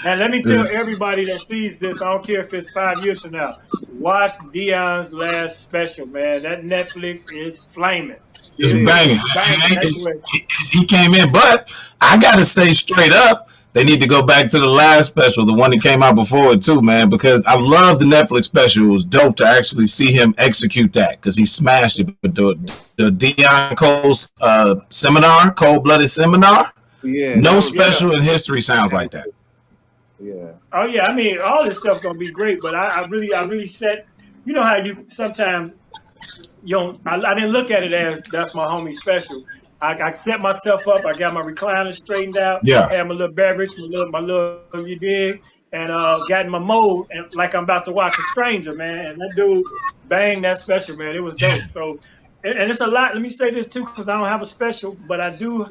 And let me tell everybody that sees this, I don't care if it's 5 years from now, watch Dion's last special, man. That Netflix is flaming. It's banging. He came in, but I gotta say straight up, they need to go back to the last special, the one that came out before it too, man, because I love the Netflix special. It was dope to actually see him execute that because he smashed it. But the Dion Cole's seminar, Cold-Blooded Seminar, no special in history sounds like that. Yeah. Oh yeah, I mean, all this stuff gonna be great, but I really set. You know how you sometimes you don't. I didn't look at it as that's my homie special. I set myself up. I got my recliner straightened out. Yeah. Had my little beverage, my little you dig, and got in my mode and like I'm about to watch a stranger, man. And that dude banged that special, man. It was dope. So, and it's a lot. Let me say this too, because I don't have a special, but I do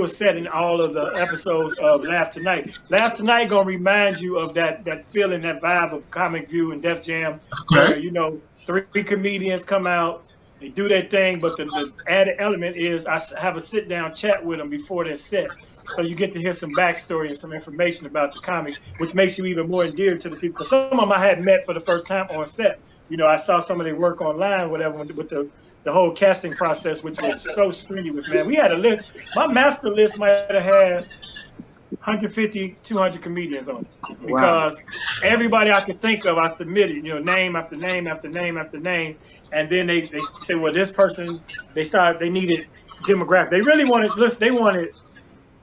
a set in all of the episodes of Laugh Tonight. Laugh Tonight gonna remind you of that feeling, that vibe of Comic View and Def Jam, where you know 3 comedians come out. They do their thing, but the added element is I have a sit-down chat with them before they're set. So you get to hear some backstory and some information about the comic, which makes you even more endeared to the people. Because some of them I had met for the first time on set. You know, I saw some of their work online, whatever, with the whole casting process, which was so strenuous, man. We had a list. My master list might have had 150, 200 comedians on it because everybody I could think of, I submitted, you know, name after name after name after name. And then they say, well, this person, they needed demographic. They really wanted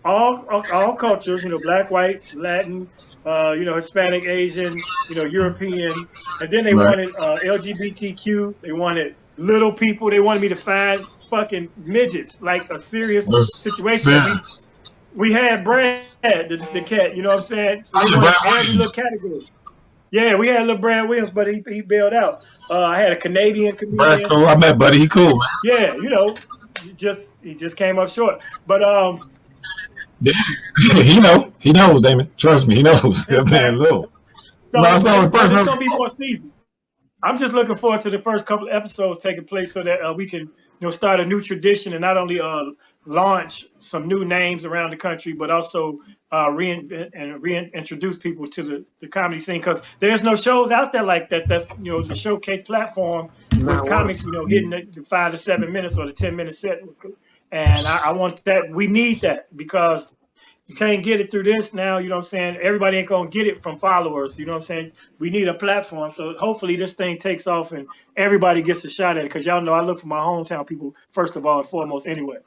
all cultures, you know, Black, white, Latin, you know, Hispanic, Asian, you know, European. And then they wanted LGBTQ. They wanted little people. They wanted me to find fucking midgets, like a serious situation. We had Brad, the cat, you know what I'm saying? So we wanted every little category. Yeah, we had little Brad Williams, but he bailed out. I had a Canadian comedian. Brad cool. I met Buddy. He cool. Yeah, you know, he just came up short. But he knows, Damon. Trust me, he knows. That man little. So it's gonna be more seasons. I'm just looking forward to the first couple of episodes taking place so that we can, you know, start a new tradition and not only launch some new names around the country, but also reinvent and reintroduce people to the comedy scene, because there's no shows out there like that. That's, you know, the showcase platform with comics, you know, hitting the 5 to 7 minutes or the 10-minute set. And I want that. We need that because you can't get it through this now, you know what I'm saying? Everybody ain't gonna get it from followers, you know what I'm saying? We need a platform. So hopefully this thing takes off and everybody gets a shot at it, because y'all know I look for my hometown people first of all and foremost anyway.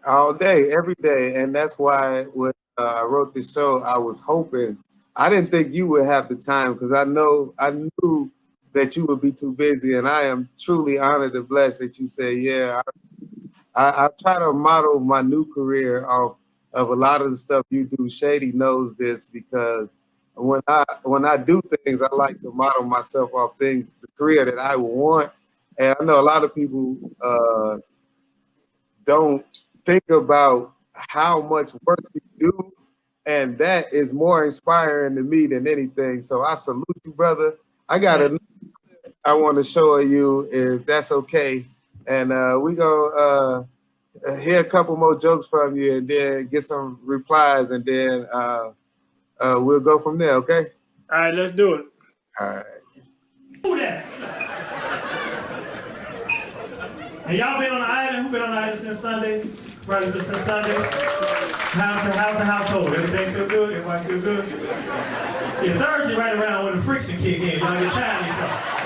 All day, every day. And that's why when I wrote this show, I was hoping, I didn't think you would have the time, because I knew that you would be too busy. And I am truly honored and blessed that you say, yeah, I try to model my new career off of a lot of the stuff you do. Shady knows this, because when I do things, I like to model myself off things, the career that I want. And I know a lot of people don't think about how much work you do, and that is more inspiring to me than anything. So I salute you, brother. I got a I want to show you, if that's okay, and we go hear a couple more jokes from you, and then get some replies, and then we'll go from there. Okay. All right, let's do it. All right. And y'all been on the island? Who been on the island since Sunday? Brothers since Sunday? How's the household? Everything still good? Everybody still good? Yeah, Thursday right around when the friction kick in. Y'all get tired of yourself.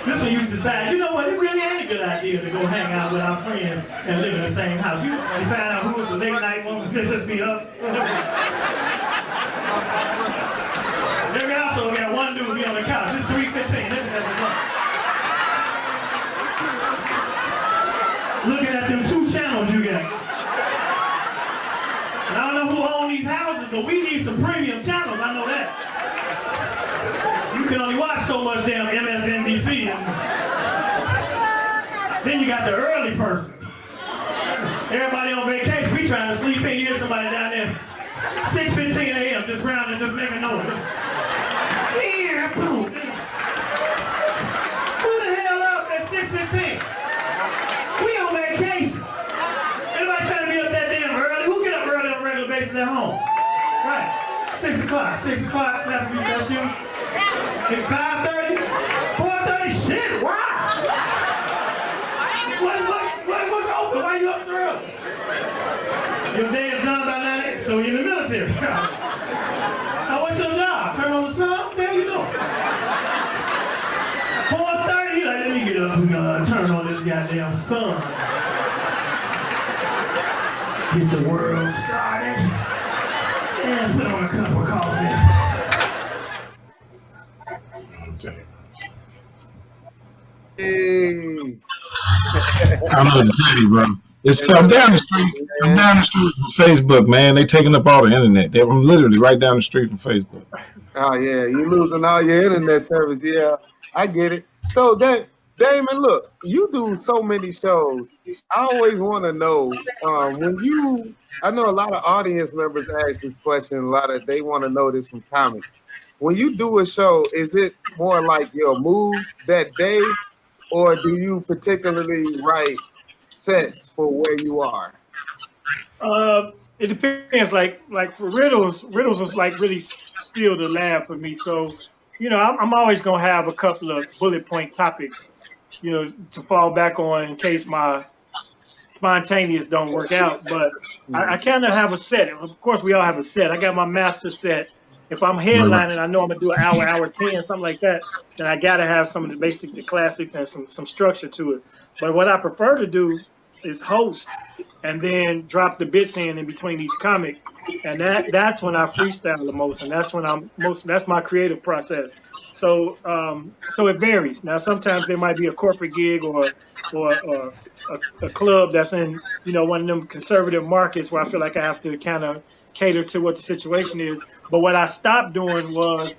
This when you decide, you know what, it really ain't a good idea to go hang out with our friends and live in the same house. You find out who was the late night woman that just be up. Every household got one dude be on the couch. It's 3:15. Listen to this. Looking at them 2 channels you got. And I don't know who owns these houses, but we need some premium channels. I know that. You can only watch so much damn MSNBC. Then you got the early person. Everybody on vacation, we trying to sleep in. You hear somebody down there, 6:15 a.m. just round and just making noise. Yeah, boom. Who the hell up at 6:15? We on vacation. Everybody trying to be up that damn early. Who get up early on a regular basis at home? Right. 6 o'clock. 6 o'clock. Snap a few that shoe. At 5:30, 4:30, shit, why? What's open? Why you up so early? Your day is done by 9, so you're in the military. Now what's your job? Turn on the sun? What the hell you doing? 4:30, like, let me get up and turn on this goddamn sun. Get the world started. And put on a cup of coffee. Hey. I don't know what to tell you, bro. I'm down the street. I'm down the street from Facebook, man. They taking up all the internet. I'm literally right down the street from Facebook. Oh yeah, you losing all your internet service. Yeah, I get it. So Damon, look, you do so many shows. I always want to know I know a lot of audience members ask this question. They want to know this from comments. When you do a show, is it more like your mood that day, or do you particularly write sets for where you are? It depends. Like for riddles was like really still the lab for me. So, I'm always gonna have a couple of bullet point topics, to fall back on in case my spontaneous don't work out. But I kind of have a set. Of course, we all have a set. I got my master set. If I'm headlining, I know I'm gonna do an hour 10, something like that. Then I gotta have some of the classics and some structure to it. But what I prefer to do is host and then drop the bits in between each comic, and that's when I freestyle the most, and that's when that's my creative process. So it varies. Now sometimes there might be a corporate gig or a club that's in one of them conservative markets where I feel like I have to kind of cater to what the situation is. But what I stopped doing was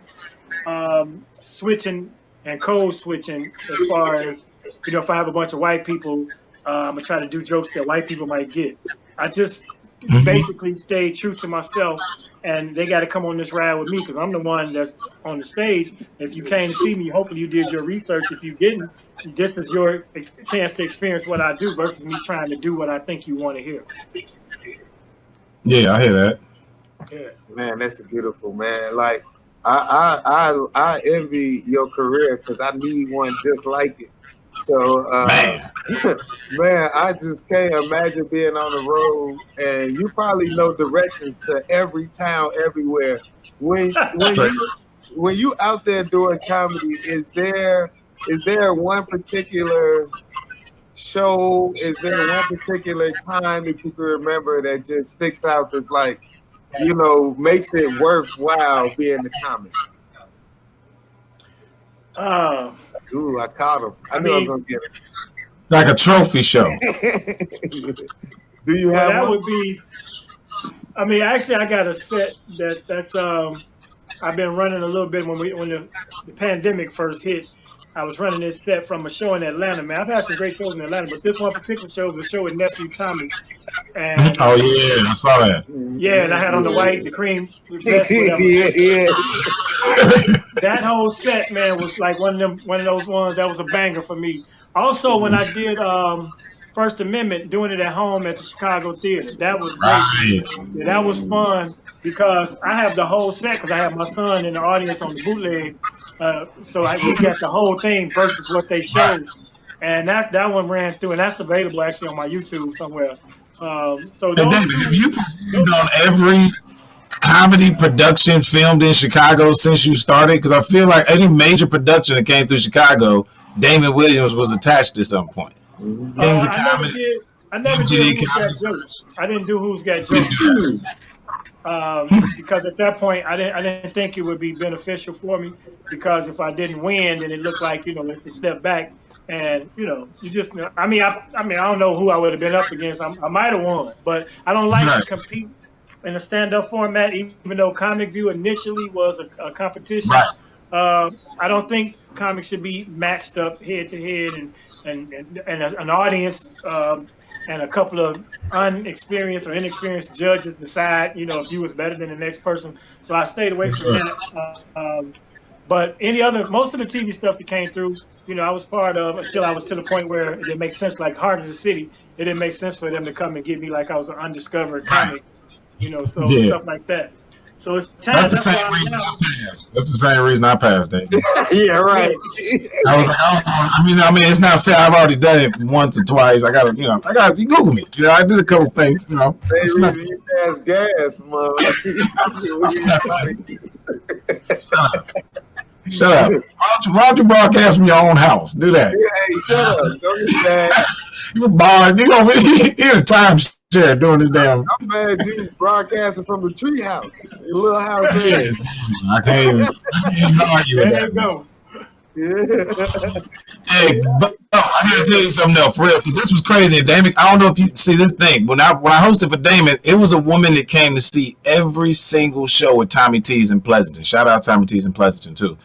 switching and code switching as far as, if I have a bunch of white people, I'm going to try to do jokes that white people might get. I just basically stay true to myself, and they got to come on this ride with me because I'm the one that's on the stage. If you came to see me, hopefully you did your research. If you didn't, this is your chance to experience what I do versus me trying to do what I think you want to hear. Yeah, I hear that. Yeah. Man, that's beautiful, man. Like I envy your career because I need one just like it. So man, I just can't imagine being on the road, and you probably know directions to every town everywhere. When you out there doing comedy, is there one particular show? Is there one particular time that you can remember that just sticks out that's like, makes it worthwhile being the comic? Ooh, I caught him. I knew I was gonna get it. Like a trophy show. Do you have that one? would be, actually I got a set that's I've been running a little bit when the pandemic first hit. I was running this set from a show in Atlanta, man. I've had some great shows in Atlanta, but this one particular show was a show with Nephew Tommy. And, oh yeah, I saw that. Yeah, and I had on the cream vest, whatever. yeah. That whole set, man, was like one of those ones that was a banger for me. Also, when I did First Amendment, doing it at home at the Chicago Theater, that was great. Yeah, that was fun because I have the whole set because I have my son in the audience on the bootleg. So we got the whole thing versus what they showed. and that one ran through, and that's available actually on my YouTube somewhere. So And David, have you performed on every comedy production filmed in Chicago since you started? Because I feel like any major production that came through Chicago, Damon Williams was attached at some point. Kings of Comedy. I never did Who's Got Jokes. I didn't do Who's Got Jokes because at that point I didn't think it would be beneficial for me, because if I didn't win, then it looked like it's a step back, and you just I don't know who I would have been up against. I might have won, but I don't like to compete in a stand-up format, even though Comic View initially was a competition. Right. I don't think comics should be matched up head to head, and an audience and a couple of unexperienced or inexperienced judges decide, if you was better than the next person. So I stayed away from that. But most of the TV stuff that came through, I was part of until I was to the point where it didn't make sense. Like Heart of the City, it didn't make sense for them to come and get me like I was an undiscovered comic, stuff like that. So it's time. That's the same reason I passed. That's the same reason I passed, Dave. Yeah, right. I was like, I mean, it's not fair. I've already done it once or twice. I gotta, you Google me. I did a couple things, Same reason you passed gas, man. Shut up. Why don't you broadcast from your own house? Do that. Hey, shut up. Don't do that. You were barred. You're a timeshare doing this damn. I'm mad you broadcasting from the treehouse. Your little house there. I can't even argue with that. There you go. Yeah. Hey, but I gotta tell you something else, for real, because this was crazy. Damon, I don't know if you see this thing. When I hosted for Damon, it was a woman that came to see every single show with Tommy T's in Pleasanton. Shout out Tommy T's in Pleasanton too.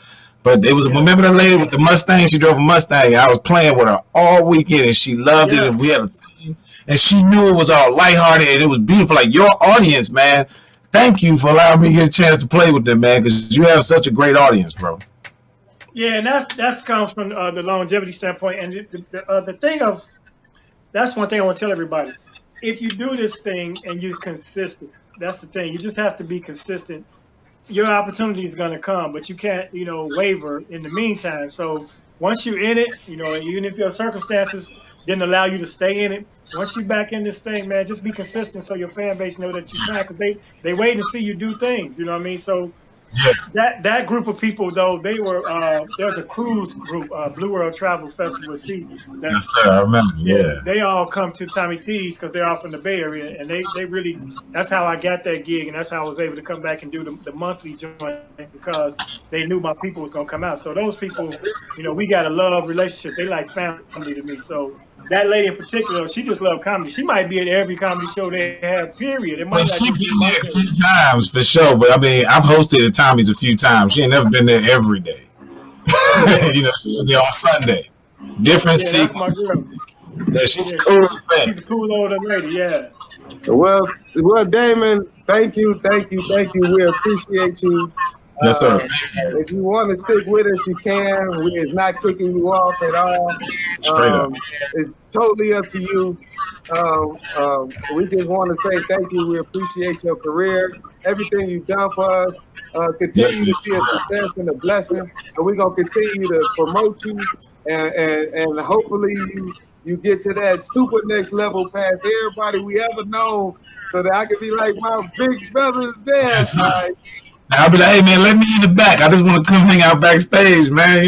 But it was remember the lady with the Mustang? She drove a Mustang. I was playing with her all weekend, and she loved it. And we had a thing, and she knew it was all lighthearted, and it was beautiful. Like your audience, man. Thank you for allowing me to get a chance to play with them, man, because you have such a great audience, bro. Yeah, and that's comes from the longevity standpoint, and the thing of that's one thing I want to tell everybody. If you do this thing and you're consistent, that's the thing. You just have to be consistent. Your opportunity is going to come, but you can't, waver in the meantime. So once you're in it, even if your circumstances didn't allow you to stay in it, once you're back in this thing, man, just be consistent so your fan base know that you're trying, because they wait to see you do things. You know what I mean? So. Yeah. That group of people, though, they were there's a cruise group, Blue World Travel Festival Sea. Yes, sir, I remember. Yeah, they all come to Tommy T's because they're all from the Bay Area, and they really, that's how I got that gig, and that's how I was able to come back and do the monthly joint, because they knew my people was gonna come out. So those people, we got a love relationship. They like family to me. So that lady in particular, she just loved comedy. She might be at every comedy show they have, period. It might not she be been there a few times for sure, but I mean, I've hosted at Tommy's a few times. She ain't never been there every day. She was there on Sunday. Different seat. That's my girl. She's cool. She's a cool older lady, yeah. Well, Damon, thank you. We appreciate you. Yes, sir. If you want to stick with us, you can. It's not kicking you off at all. Straight up. It's totally up to you. We just want to say thank you. We appreciate your career, everything you've done for us. Continue to be a success and a blessing, and we're gonna continue to promote you, and hopefully you get to that super next level past everybody we ever known, so that I can be like my big brothers there. Yes, I'll be like, hey man, let me in the back. I just want to come hang out backstage, man.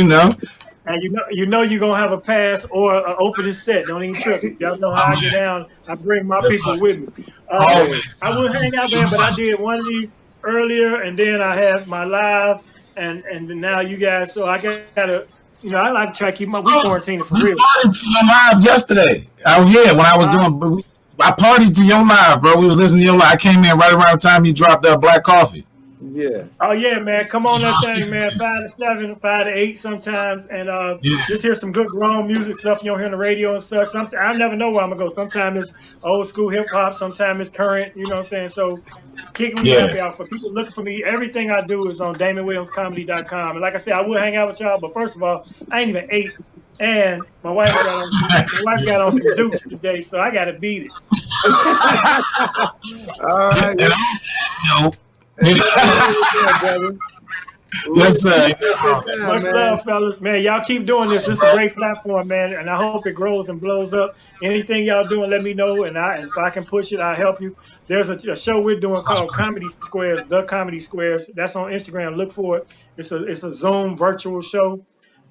And you're gonna have a pass or an opening set. Don't even trip. Y'all know how I get down. I bring my people with me. I would hang out there, but I did one of these earlier, and then I have my live, and now you guys. So I gotta, I like to try to keep my quarantine for real. I partied to your live yesterday. Oh yeah, when I was doing, I partied to your live, bro. We was listening to your live. I came in right around the time you dropped that Black Coffee. Yeah. Oh yeah, man. Come on that thing, man. 5 to 7, 5 to 8 sometimes, and just hear some good grown music stuff you don't hear on the radio and stuff. Sometimes I never know where I'm gonna go. Sometimes it's old school hip hop. Sometimes it's current. You know what I'm saying? So kick me happy out. For people looking for me, everything I do is on DamonWilliamsComedy.com. And like I said, I will hang out with y'all. But first of all, I ain't even ate, and my wife got on some dukes today, so I gotta beat it. All right. Yes, sir. Much love, fellas. Man, y'all keep doing this. This is a great platform, man, and I hope it grows and blows up. Anything y'all doing, let me know, and if I can push it, I'll help you. There's a show we're doing called Comedy Squares, The Comedy Squares. That's on Instagram. Look for it. It's a Zoom virtual show,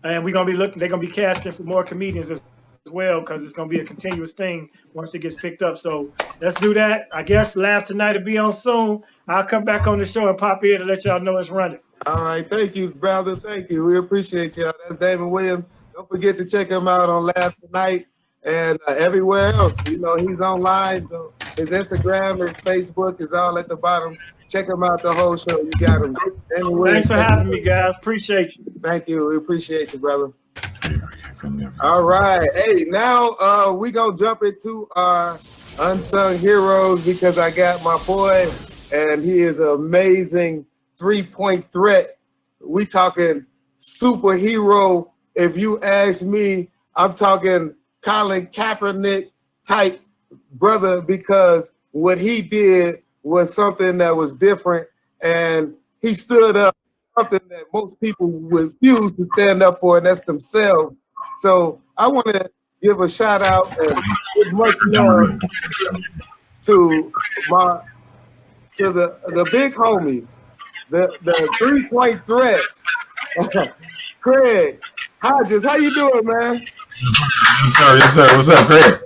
and we're gonna be looking. They're gonna be casting for more comedians as well, because it's gonna be a continuous thing once it gets picked up. So let's do that. I guess Laugh Tonight will be on soon. I'll come back on the show and pop in to let y'all know it's running. All right, thank you, brother. Thank you. We appreciate y'all. That's Damon Williams. Don't forget to check him out on Laugh Tonight and everywhere else. You know, he's online. So his Instagram, his Facebook is all at the bottom. Check him out the whole show. You got him. Damon Williams. Thanks for having me, guys. Appreciate you. Thank you. We appreciate you, brother. All right. Hey, now we gonna jump into our unsung heroes because I got my boy, and he is an amazing 3-point threat. We talking superhero. If you ask me, I'm talking Colin Kaepernick type brother, because what he did was something that was different, and he stood up something that most people refuse to stand up for, and that's themselves. So I want to give a shout out and give much love to the big homie, the 3-point threats. Craig Hodges, how you doing, man? Yes, sir. Yes, sir. What's up, Craig?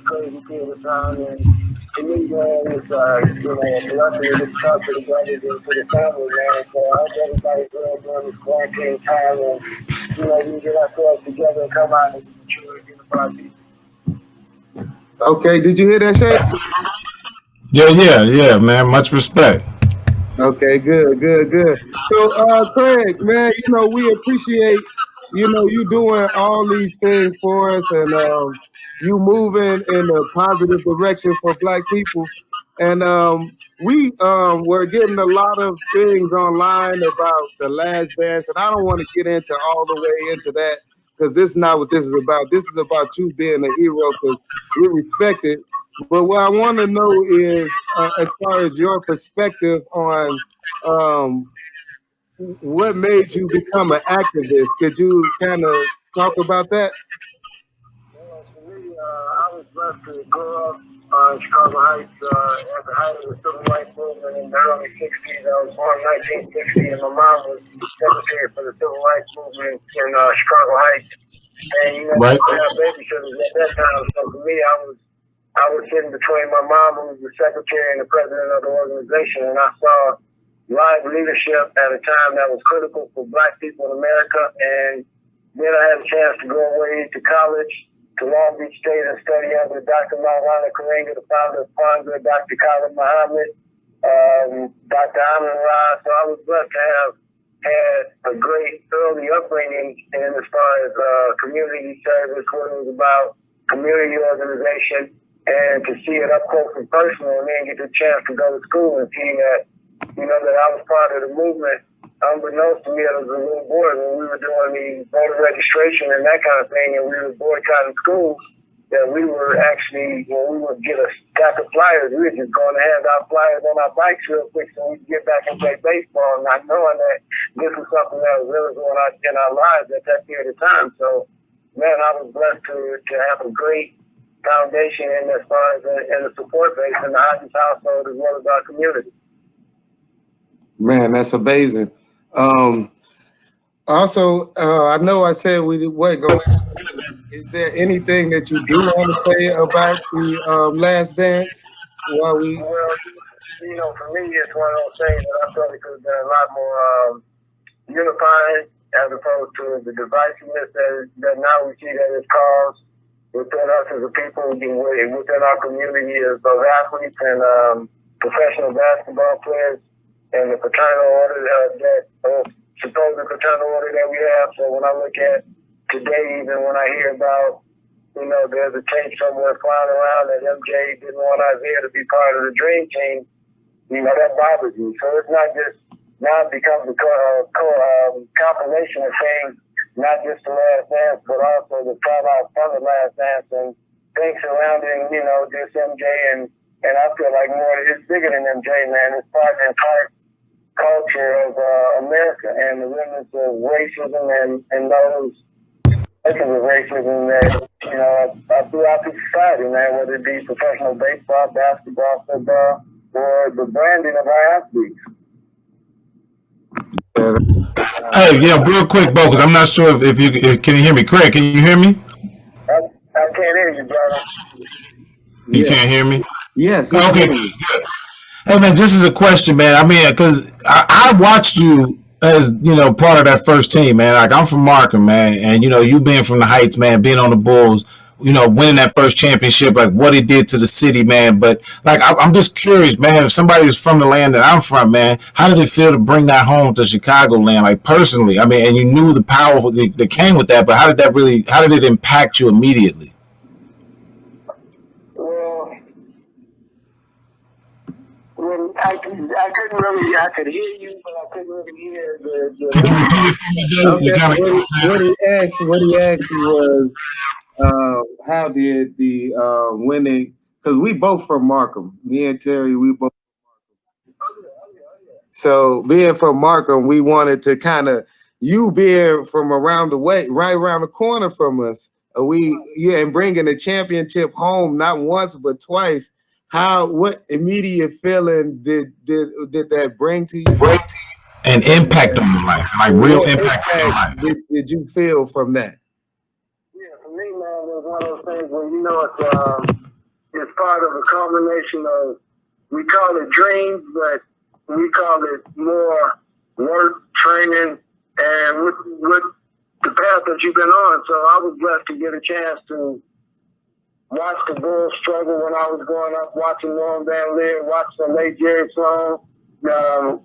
Crazy period of time, and for me, man, it's you know, a blessing to talk to the brothers and to the family, man. So I hope everybody's well during this quarantine time, and you know, we get ourselves together and come out and mature and about people. Okay, did you hear that, Shay? Yeah, man. Much respect. Okay, good. So, Craig, man, you know, we appreciate, you know, you doing all these things for us, and you moving in a positive direction for Black people. And we were getting a lot of things online about the last dance, and I don't want to get into all the way into that because this is not what this is about. This is about you being a hero because we respect it. But what I want to know is, as far as your perspective on what made you become an activist, could you kind of talk about that? Well, for me, I was blessed to grow up in Chicago Heights at the height of the Civil Rights Movement in the early 60s. I was born in 1960, and my mom was secretary for the Civil Rights Movement in Chicago Heights. And, you know, Right. we had babysitters at that time. So for me, I was sitting between my mom, who was the secretary, and the president of the organization, and I saw live leadership at a time that was critical for Black people in America. And then I had a chance to go away to college, to Long Beach State, and study under Dr. Maulana Karenga, the founder of Kwanzaa, Dr. Khalid Muhammad, Dr. Amin Ra. So I was blessed to have had a great early upbringing in as far as community service, what it was about, community organization, and to see it up close and personal, and then get the chance to go to school and see that, you know, that I was part of the movement. Unbeknownst to me, as a little boy, when we were doing the voter registration and that kind of thing, and we were boycotting school, that we were actually, when we would get a stack of flyers, we were just going to hand out flyers on our bikes real quick so we could get back and play baseball, not knowing that this was something that was really going on in our lives at that period of time. So, man, I was blessed to have a great foundation in as far as in the support base in the Hodges household as well as our community. Man, that's amazing. Also, I know I said we weren't going to. Is there anything that you do want to say about the last dance? While we, well, you know, for me, it's one of those things that I felt it could have been a lot more unifying as opposed to the divisiveness that now we see that it's caused within us as a people, within our community as those athletes and professional basketball players, and the fraternal order supposed fraternal order that we have. So when I look at today, even when I hear about, you know, there's a tape somewhere flying around that MJ didn't want Isaiah to be part of the Dream Team, you know, that bothers me. So it's not just, now it becomes a compilation of things, not just the last dance, but also the fallout from the last dance and things surrounding, you know, this MJ and And I feel like more, it's bigger than MJ, man. It's part of the entire culture of America and the remnants of racism and those types of racism that, you know, throughout the society, man, whether it be professional baseball, basketball, football, or the branding of our athletes. Hey, yeah, real quick, Bo, because I'm not sure if you can you hear me. Craig, can you hear me? I can't hear you, brother. You can't hear me? Yes. Okay. Hey, man, just as a question, man. I mean, because I watched you as, you know, part of that first team, man. Like, I'm from Markham, man. And, you know, you being from the Heights, man, being on the Bulls, you know, winning that first championship, like what it did to the city, man. But, like, I'm just curious, man, if somebody's from the land that I'm from, man, how did it feel to bring that home to Chicagoland, like, personally? I mean, and you knew the power that came with that, but how did it impact you immediately? Well, I couldn't really, I could hear you, but I couldn't really hear the Could you repeat it? What he asked you was, how did the winning? Because we both from Markham. Me and Terry, we both. So being from Markham, we wanted to kind of, you being from around the way, right around the corner from us, and bringing the championship home not once but twice. What immediate feeling did that bring to you? An impact on your life, like real impact on your life. Did you feel from that? Yeah, for me, man, it was one of those things where, you know, it's part of a combination of, we call it dreams, but we call it more work, training, and with the path that you've been on. So I was blessed to get a chance to watch the Bulls struggle when I was growing up, watching Norm Van Leer, watching the late Jerry Sloan,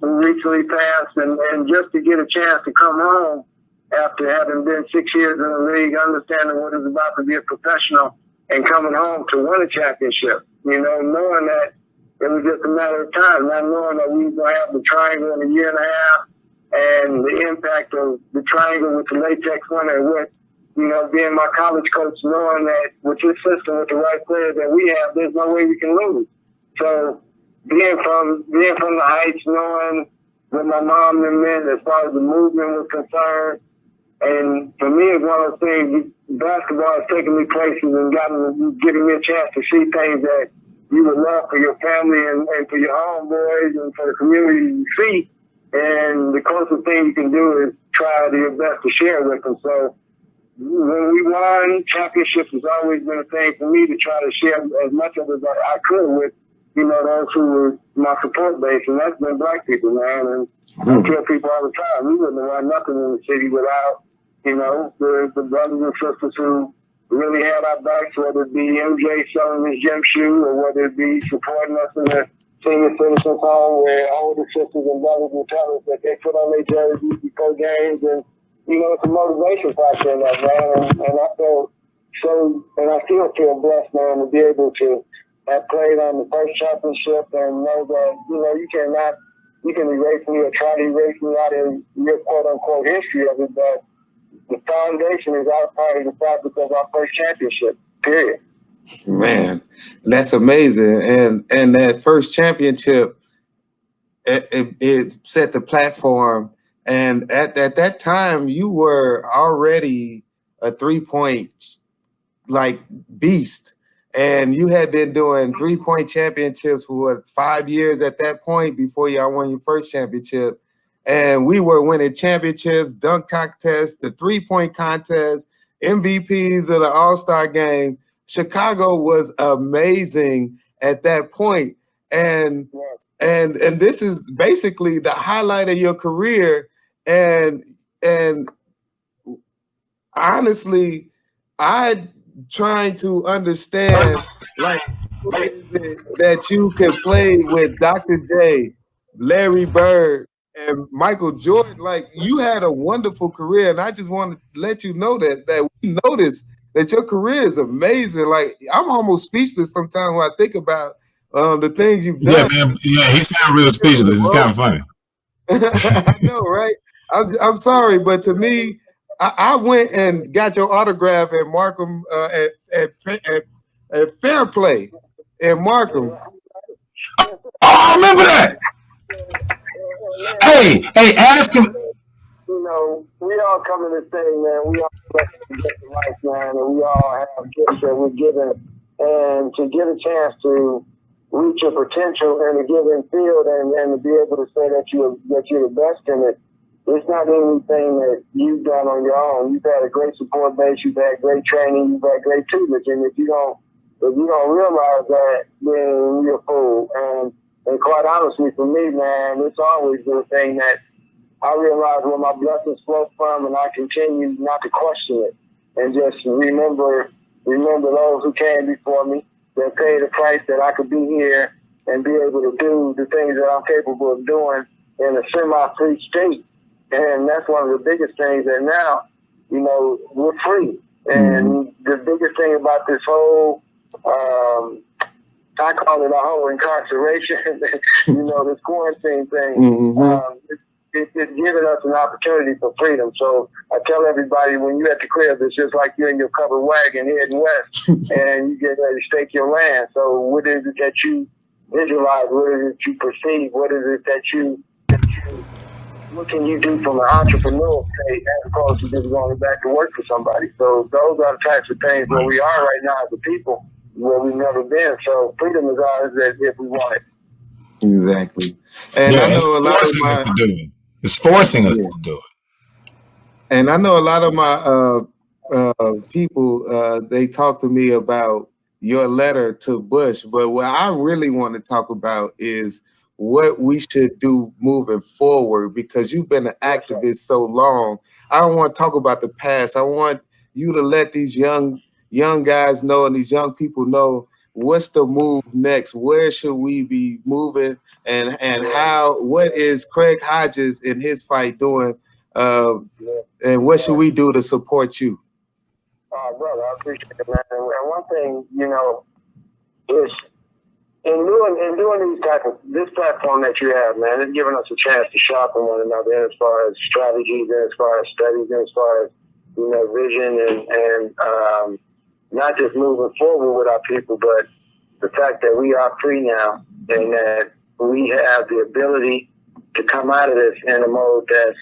who recently passed, and just to get a chance to come home after having been 6 years in the league, understanding what it's about to be a professional, and coming home to win a championship. You know, knowing that it was just a matter of time, not knowing that we were going to have the triangle in a year and a half, and the impact of the triangle with the latex winner, with, you know, being my college coach, knowing that with this system, with the right players that we have, there's no way we can lose. So being from the Heights, knowing what my mom and men as far as the movement was concerned, and for me, it's one of those things, basketball has taken me places and giving me a chance to see things that you would love for your family and for your homeboys and for the community you see. And the closest thing you can do is try your best to share with them. So when we won championships, has always been a thing for me to try to share as much of it as I could with, you know, those who were my support base, and that's been black people, man. And I tell people all the time, we wouldn't have won nothing in the city without, you know, the brothers and sisters who really had our backs, whether it be MJ selling his gym shoe or whether it be supporting us in the senior citizens home where older sisters and brothers will tell us that they put on their jerseys before games, and, you know, it's a motivation factor in that, man. And I feel so, and I still feel blessed, man, to be able to have played on the first championship and know that, you know, you can erase me or try to erase me out of your quote unquote history of it, but the foundation is our part of the fabric of our first championship, period. Man, that's amazing. And that first championship, it set the platform. And at that time, you were already a 3-point like beast. And you had been doing 3-point championships for 5 years at that point before y'all won your first championship. And we were winning championships, dunk contests, the 3-point contest, MVPs of the All-Star game. Chicago was amazing at that point. And this is basically the highlight of your career. And honestly, I trying to understand, like, that you could play with Dr. J, Larry Bird, and Michael Jordan. Like, you had a wonderful career, and I just want to let you know that we noticed that your career is amazing. Like, I'm almost speechless sometimes when I think about the things you've done. Yeah, man. Yeah, he sounds real speechless. It's kind of funny. I know, right? I'm sorry, but to me, I went and got your autograph at Markham at Fair Play in Markham. Oh, I remember that. Hey, ask him. You know, we all come in this thing, man. We all blessed to get to life, man, and we all have gifts that we're given. And to get a chance to reach your potential in a given field and to be able to say that you're the best in it, it's not anything that you've done on your own. You've had a great support base, you've had great training, you've had great tutelage, and if you don't realize that, then you're a fool. And quite honestly, for me, man, it's always been a thing that I realize where my blessings flow from, and I continue not to question it, and just remember those who came before me, that paid the price that I could be here and be able to do the things that I'm capable of doing in a semi-free state. And that's one of the biggest things that now, you know, we're free. And the biggest thing about this whole, I call it a whole incarceration, you know, this quarantine thing, it's giving us an opportunity for freedom. So I tell everybody, when you're at the crib, it's just like you're in your covered wagon heading west, and you get ready to stake your land. So what is it that you visualize? What is it you perceive? What is it that you what can you do from an entrepreneurial state as opposed to just going back to work for somebody? So those are the types of things where we are right now as a people, where we've never been. So freedom is ours if we want it. Exactly. And I know a lot of my... It's forcing us to do it. And I know a lot of my people, they talk to me about your letter to Bush, but what I really want to talk about is what we should do moving forward, because you've been an activist so long. I don't want to talk about the past. I want you to let these young guys know and these young people know what's the move next. Where should we be moving, and what is Craig Hodges in his fight doing, and what should we do to support you? Brother, I appreciate it, man. And one thing, you know, is in doing this platform that you have, man, it's giving us a chance to sharpen one another as far as strategies, and as far as studies, and as far as, you know, vision and not just moving forward with our people, but the fact that we are free now, and that we have the ability to come out of this in a mode that's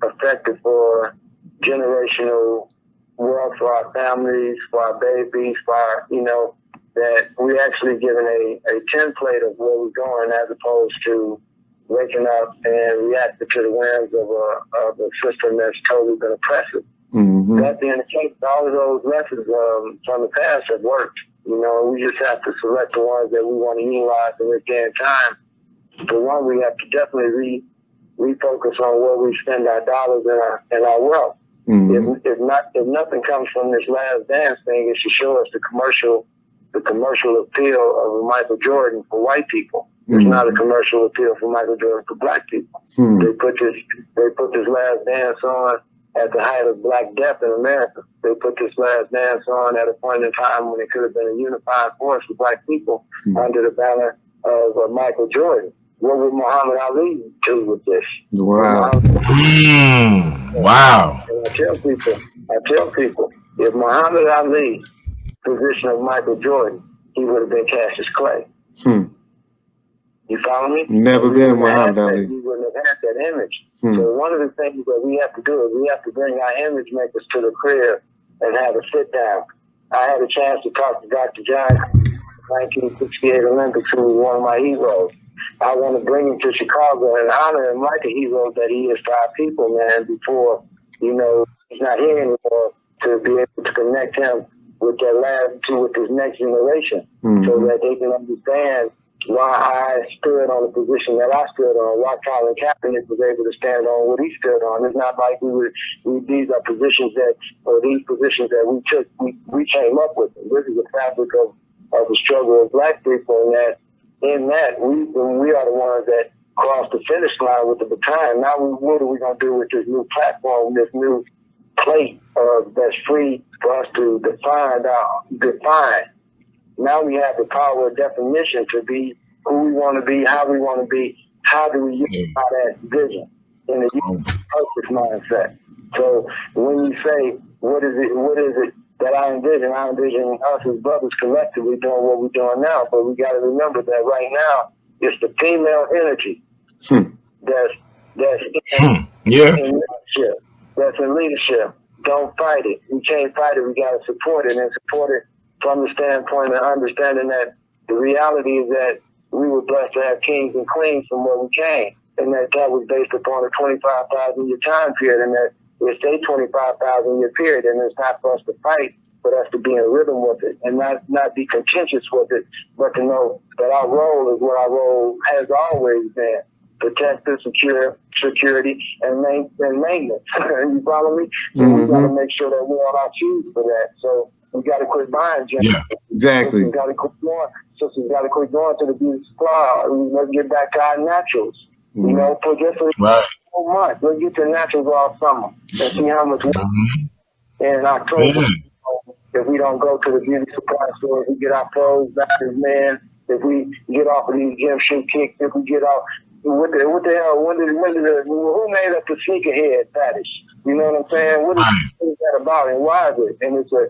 effective for generational wealth for our families, for our babies, for our, you know, that we're actually given a template of where we're going, as opposed to waking up and reacting to the whims of a system that's totally been oppressive. That being the case, all of those lessons from the past have worked. You know, we just have to select the ones that we want to utilize in this day and time. For one, we have to definitely refocus on where we spend our dollars and our wealth. If nothing comes from this last dance thing, it should show us the commercial appeal of Michael Jordan for white people. It's not a commercial appeal for Michael Jordan for black people. They put this last dance on at the height of Black Death in America. They put this last dance on at a point in time when it could have been a unified force for black people under the banner of Michael Jordan. What would Muhammad Ali do with this? Wow. Wow. And I tell people, if Muhammad Ali position of Michael Jordan, he would have been Cassius Clay. You follow me? Never been Muhammad Ali. We wouldn't have had that image. So one of the things that we have to do is we have to bring our image makers to the crib and have a sit down. I had a chance to talk to Dr. John in the 1968 Olympics, who was one of my heroes. I want to bring him to Chicago and honor him like a hero that he is to our people, man, before, you know, he's not here anymore, to be able to connect him with with this next generation, so that they can understand why I stood on the position that I stood on, why Colin Kaepernick was able to stand on what he stood on. It's not like these are positions that we took, we came up with them. This is a fabric of the struggle of black people, and we are the ones that crossed the finish line with the baton. Now what are we going to do with this new platform, this new plate that's free for us to define? Now we have the power of definition to be who we want to be, how we want to be. How do we unify that vision in a purpose mindset? So when you say, what is it that I envision us as brothers collectively doing what we're doing now. But we got to remember that right now, It's the female energy that's in leadership. That's in leadership. Don't fight it. We can't fight it. We got to support it, and support it from the standpoint of understanding that the reality is that we were blessed to have kings and queens from where we came, and that was based upon a 25,000-year time period, and that it's a 25,000-year period, and it's not for us to fight, but us to be in rhythm with it, and not be contentious with it, but to know that our role is what our role has always been: protect the security and maintenance. You follow me? So we got to make sure that we're on our shoes for that. So we got to quit buying junk. Yeah, exactly. We got to quit going. Sisters got to quit going to the beauty supply. Let's get back to our naturals. You know, for just a month, let's get to naturals all summer and see how much. In October, if we don't go to the beauty supply store, if we get our clothes back as men, if we get off of these gym shoe kicks, if we get off. What the hell? Who made up the sneakerhead fetish? You know what I'm saying? What is that about, and why is it? And it's a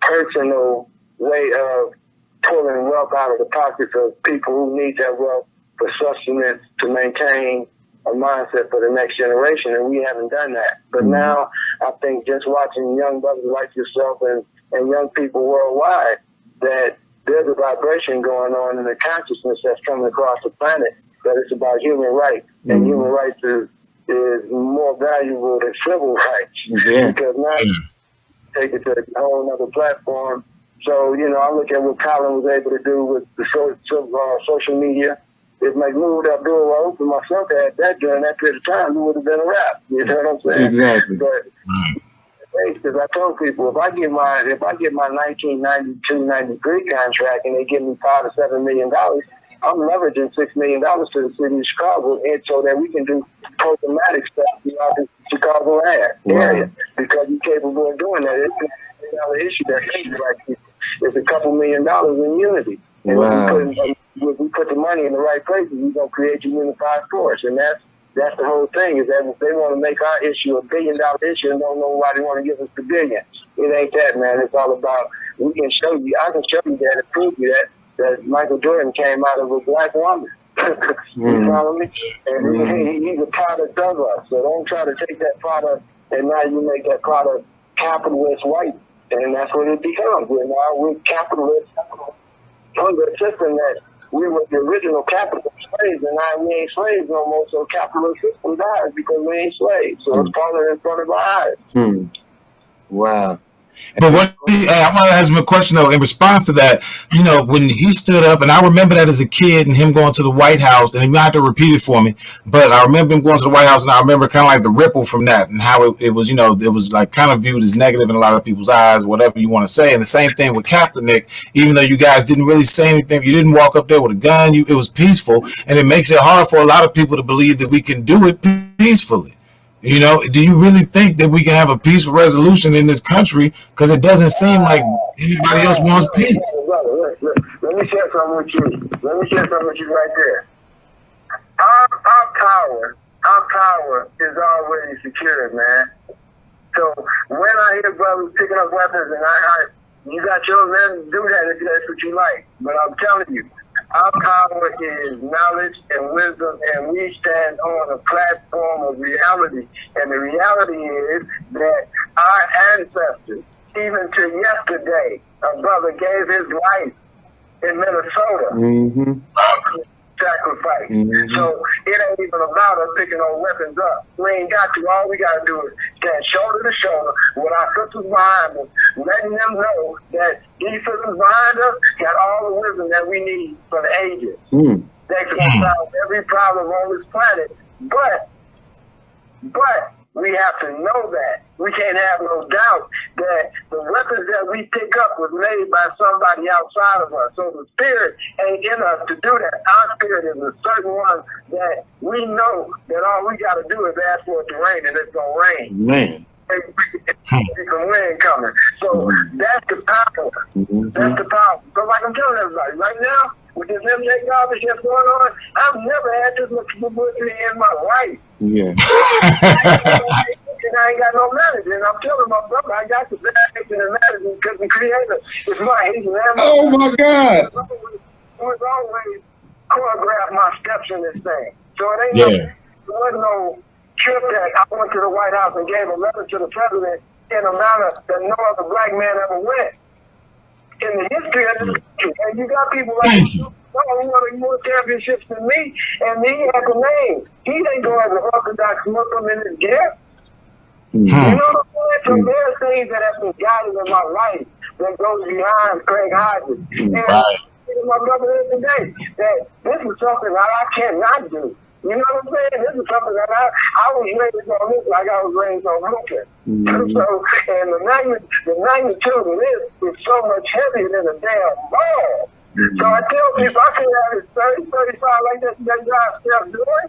personal way of pulling wealth out of the pockets of people who need that wealth for sustenance to maintain a mindset for the next generation, and we haven't done that. But now I think just watching young brothers like yourself and young people worldwide, that there's a vibration going on in the consciousness that's coming across the planet, that it's about human rights. And human rights is more valuable than civil rights. Because now you take it to a whole other platform. So, you know, I look at what Colin was able to do with the social media. If Mahmoud Abdul opened myself at that during that period of time, it would have been a wrap. You know what I'm saying? Exactly. But because I told people, if I get my 1992-93 contract and they give me $5 to $7 million, I'm leveraging $6 million to the city of Chicago, and so that we can do programmatic stuff throughout the Chicago area. Because you're capable of doing that. It's another issue that people like people. It's a couple $1 million in unity. And if we put the money in the right places, we're gonna create a unified force, and that's the whole thing. Is that if they want to make our issue $1 billion issue and don't know why they want to give us the billion, it ain't that, man. It's all about I can show you that and prove you that Michael Jordan came out of a black woman. You follow me? And he's a product of us. So don't try to take that product and now you make that product capitalist white, and that's what it becomes. We're capitalists under a system that we were the original capitalist slaves, and now we ain't slaves no more, so capitalist system dies because we ain't slaves. So it's falling in front of our eyes. Wow. But I want to ask him a question, though, in response to that. You know, when he stood up, and I remember that as a kid and him going to the White House, and he might have to repeat it for me, but I remember him going to the White House, and I remember kind of like the ripple from that and how it was, you know, it was like kind of viewed as negative in a lot of people's eyes, whatever you want to say. And the same thing with Kaepernick, even though you guys didn't really say anything, you didn't walk up there with a gun, it was peaceful, and it makes it hard for a lot of people to believe that we can do it peacefully. You know, do you really think that we can have a peaceful resolution in this country? Because it doesn't seem like anybody else wants peace. Let me share something with you right there. Our power is already secured, man. So when I hear brothers picking up weapons, and you got yours, man, do that if that's what you like. But I'm telling you, our power is knowledge and wisdom, and we stand on a platform of reality. And the reality is that our ancestors, even to yesterday, a brother gave his life in Minnesota. Sacrifice. So it ain't even about us picking our weapons up. We ain't got to. All we got to do is stand shoulder to shoulder with our sisters behind us, letting them know that these sisters behind us got all the wisdom that we need for the ages. They can solve every problem on this planet, but we have to know that. We can't have no doubt that the weapons that we pick up was made by somebody outside of us. So the spirit ain't in us to do that. Our spirit is a certain one that we know that all we got to do is ask for it to rain, and it's going to rain. Man. It's some rain coming. So that's the power. That's the power. So like I'm telling everybody, right now, with this MJ garbage that's going on, I've never had this much publicity in my life. Yeah. And I ain't got no manager, and I'm telling my brother, I got the best and the manager because the creator is mine. Oh my God. was always choreographed my steps in this thing. So it ain't there wasn't no trip that I went to the White House and gave a letter to the president in a manner that no other black man ever went in the history of this country. And you got people like you won more championships than me, and he had the name. He didn't go as an Orthodox Muslim in his gift. You know what I'm saying? So there's things that have been guided in my life that goes behind Craig Hodges. And my brother is today that this is something that I cannot do. You know what I'm saying? This is something that I was raised on this like I was raised on Luca. So, and the magnitude of this is so much heavier than a damn ball. So I tell people I can have it 30, 35 like that guy still doing.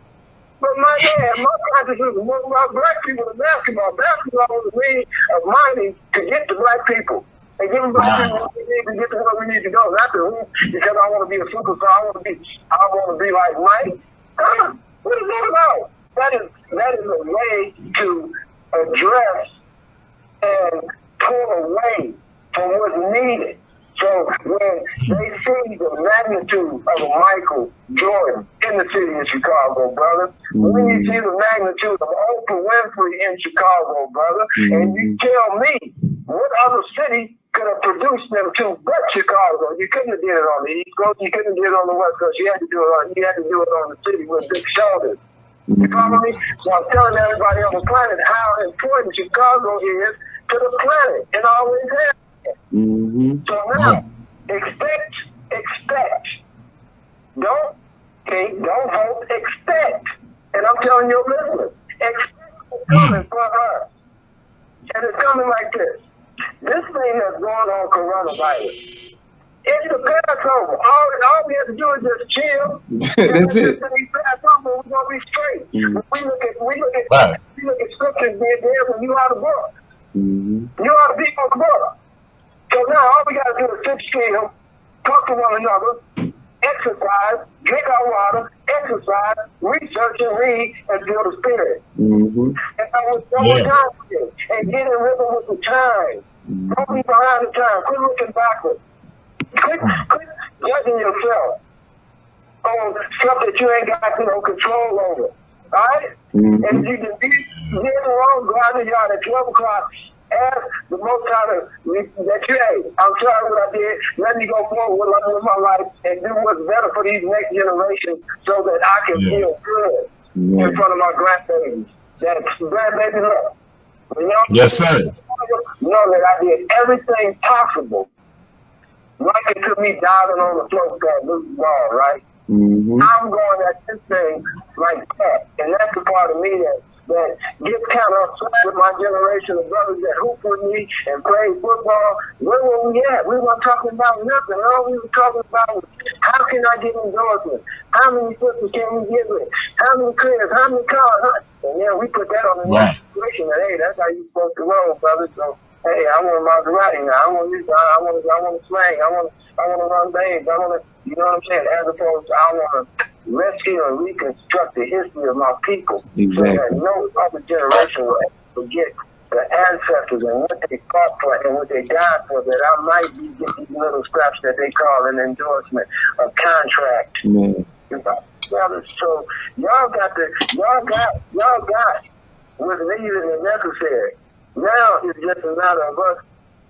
But my man, my consciousness is more about black people than basketball. Basketball is a way of mining to get to black people. And give them black people what we need to get to where we need to go. Not to who, because I want to be a superstar. I want to be like Mike. What is that about? That is a way to address and pull away from what's needed. So when they see the magnitude of a Michael Jordan in the city of Chicago, brother, when you see the magnitude of Oprah Winfrey in Chicago, brother, and you tell me what other city could have produced them to but Chicago. You couldn't have did it on the East Coast. You couldn't have did it on the West Coast. You had to do it on the city with big shoulders. You follow me? So I'm telling everybody on the planet how important Chicago is to the planet and always has. So now, expect. Don't think, don't hope, expect. And I'm telling your listeners, expect what's coming for us. And it's coming like this. This thing that's going on, coronavirus, it's the Passover. All we have to do is just chill. That's it. Passover, we're gonna be straight. We look at scriptures being there when you out of book. You ought to be on the book. So now all we gotta do is sit still, talk to one another, exercise, drink our water, exercise, research and read, and build a spirit. And I was time for you. And get in rhythm with the time. Don't be behind the time. Quit looking backwards. Quit judging yourself on stuff that you ain't got no control over. Alright? And if you can be wrong, go out in the yard at 12 o'clock. Ask the most out of that you, hey, I'm sorry what I did. Let me go forward with my life and do what's better for these next generations so that I can feel good in front of my grandbabies. That grandbaby love. You know, yes, sir. Know that I did everything possible. Like it took me diving on the floor that loose ball, right? I'm going at this thing like that. And that's the part of me that gets kind of upset with my generation of brothers that hoop with me and play football. Where were we at? We weren't talking about nothing. All we were talking about was how can I get endorsements? How many footballs can we get with? How many cribs? How many cars? And then we put that on the next situation. And hey, that's how you supposed to roll, brother. So hey, I want a Maserati now. I want to slang. I want to run babes. I want to, you know what I'm saying? As opposed to I want to rescue and reconstruct the history of my people. Exactly. So that no other generation will ever forget the ancestors and what they fought for and what they died for, that I might be getting these little scraps that they call an endorsement, a contract. So y'all got what's needed and necessary. Now it's just a matter of us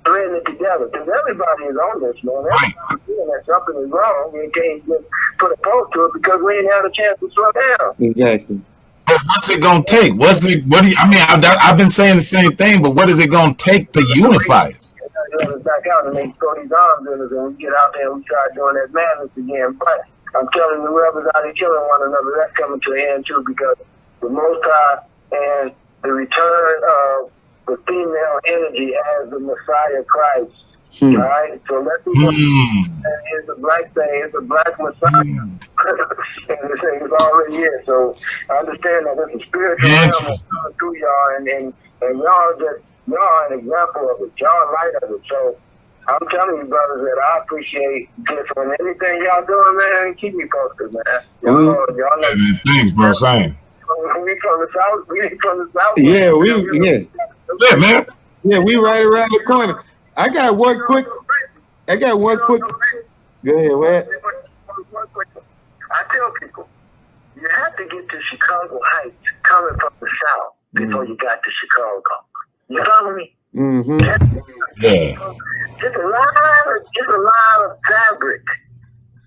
threading it together, because everybody is on this, man. Everybody's doing that something is wrong. We can't just put a post to it because we ain't had a chance to slow down. Exactly. But what's it gonna take? I've been saying the same thing, but what is it gonna take to unify us? Back out and they throw these arms in us, and we get out there and we start doing that madness again. But I'm telling you, whoever's out there killing one another, that's coming to an end too, because the Most High and the return of the female energy as the Messiah Christ. Right? So let's see it's a black thing, it's a black Messiah. And this thing is already here. So I understand that it's a spiritual realm that's coming through y'all, and y'all are an example of it. Y'all light of it. So I'm telling you, brothers, that I appreciate this. And anything y'all doing, man, keep me posted, man. Y'all know. Thanks, bro. Same. We from the South. Yeah, man. Yeah, we right around the corner. I got one quick. Go ahead, what? I tell people, you have to get to Chicago Heights coming from the South before you got to Chicago. You follow me? Mm-hmm. Yeah. Just a lot of fabric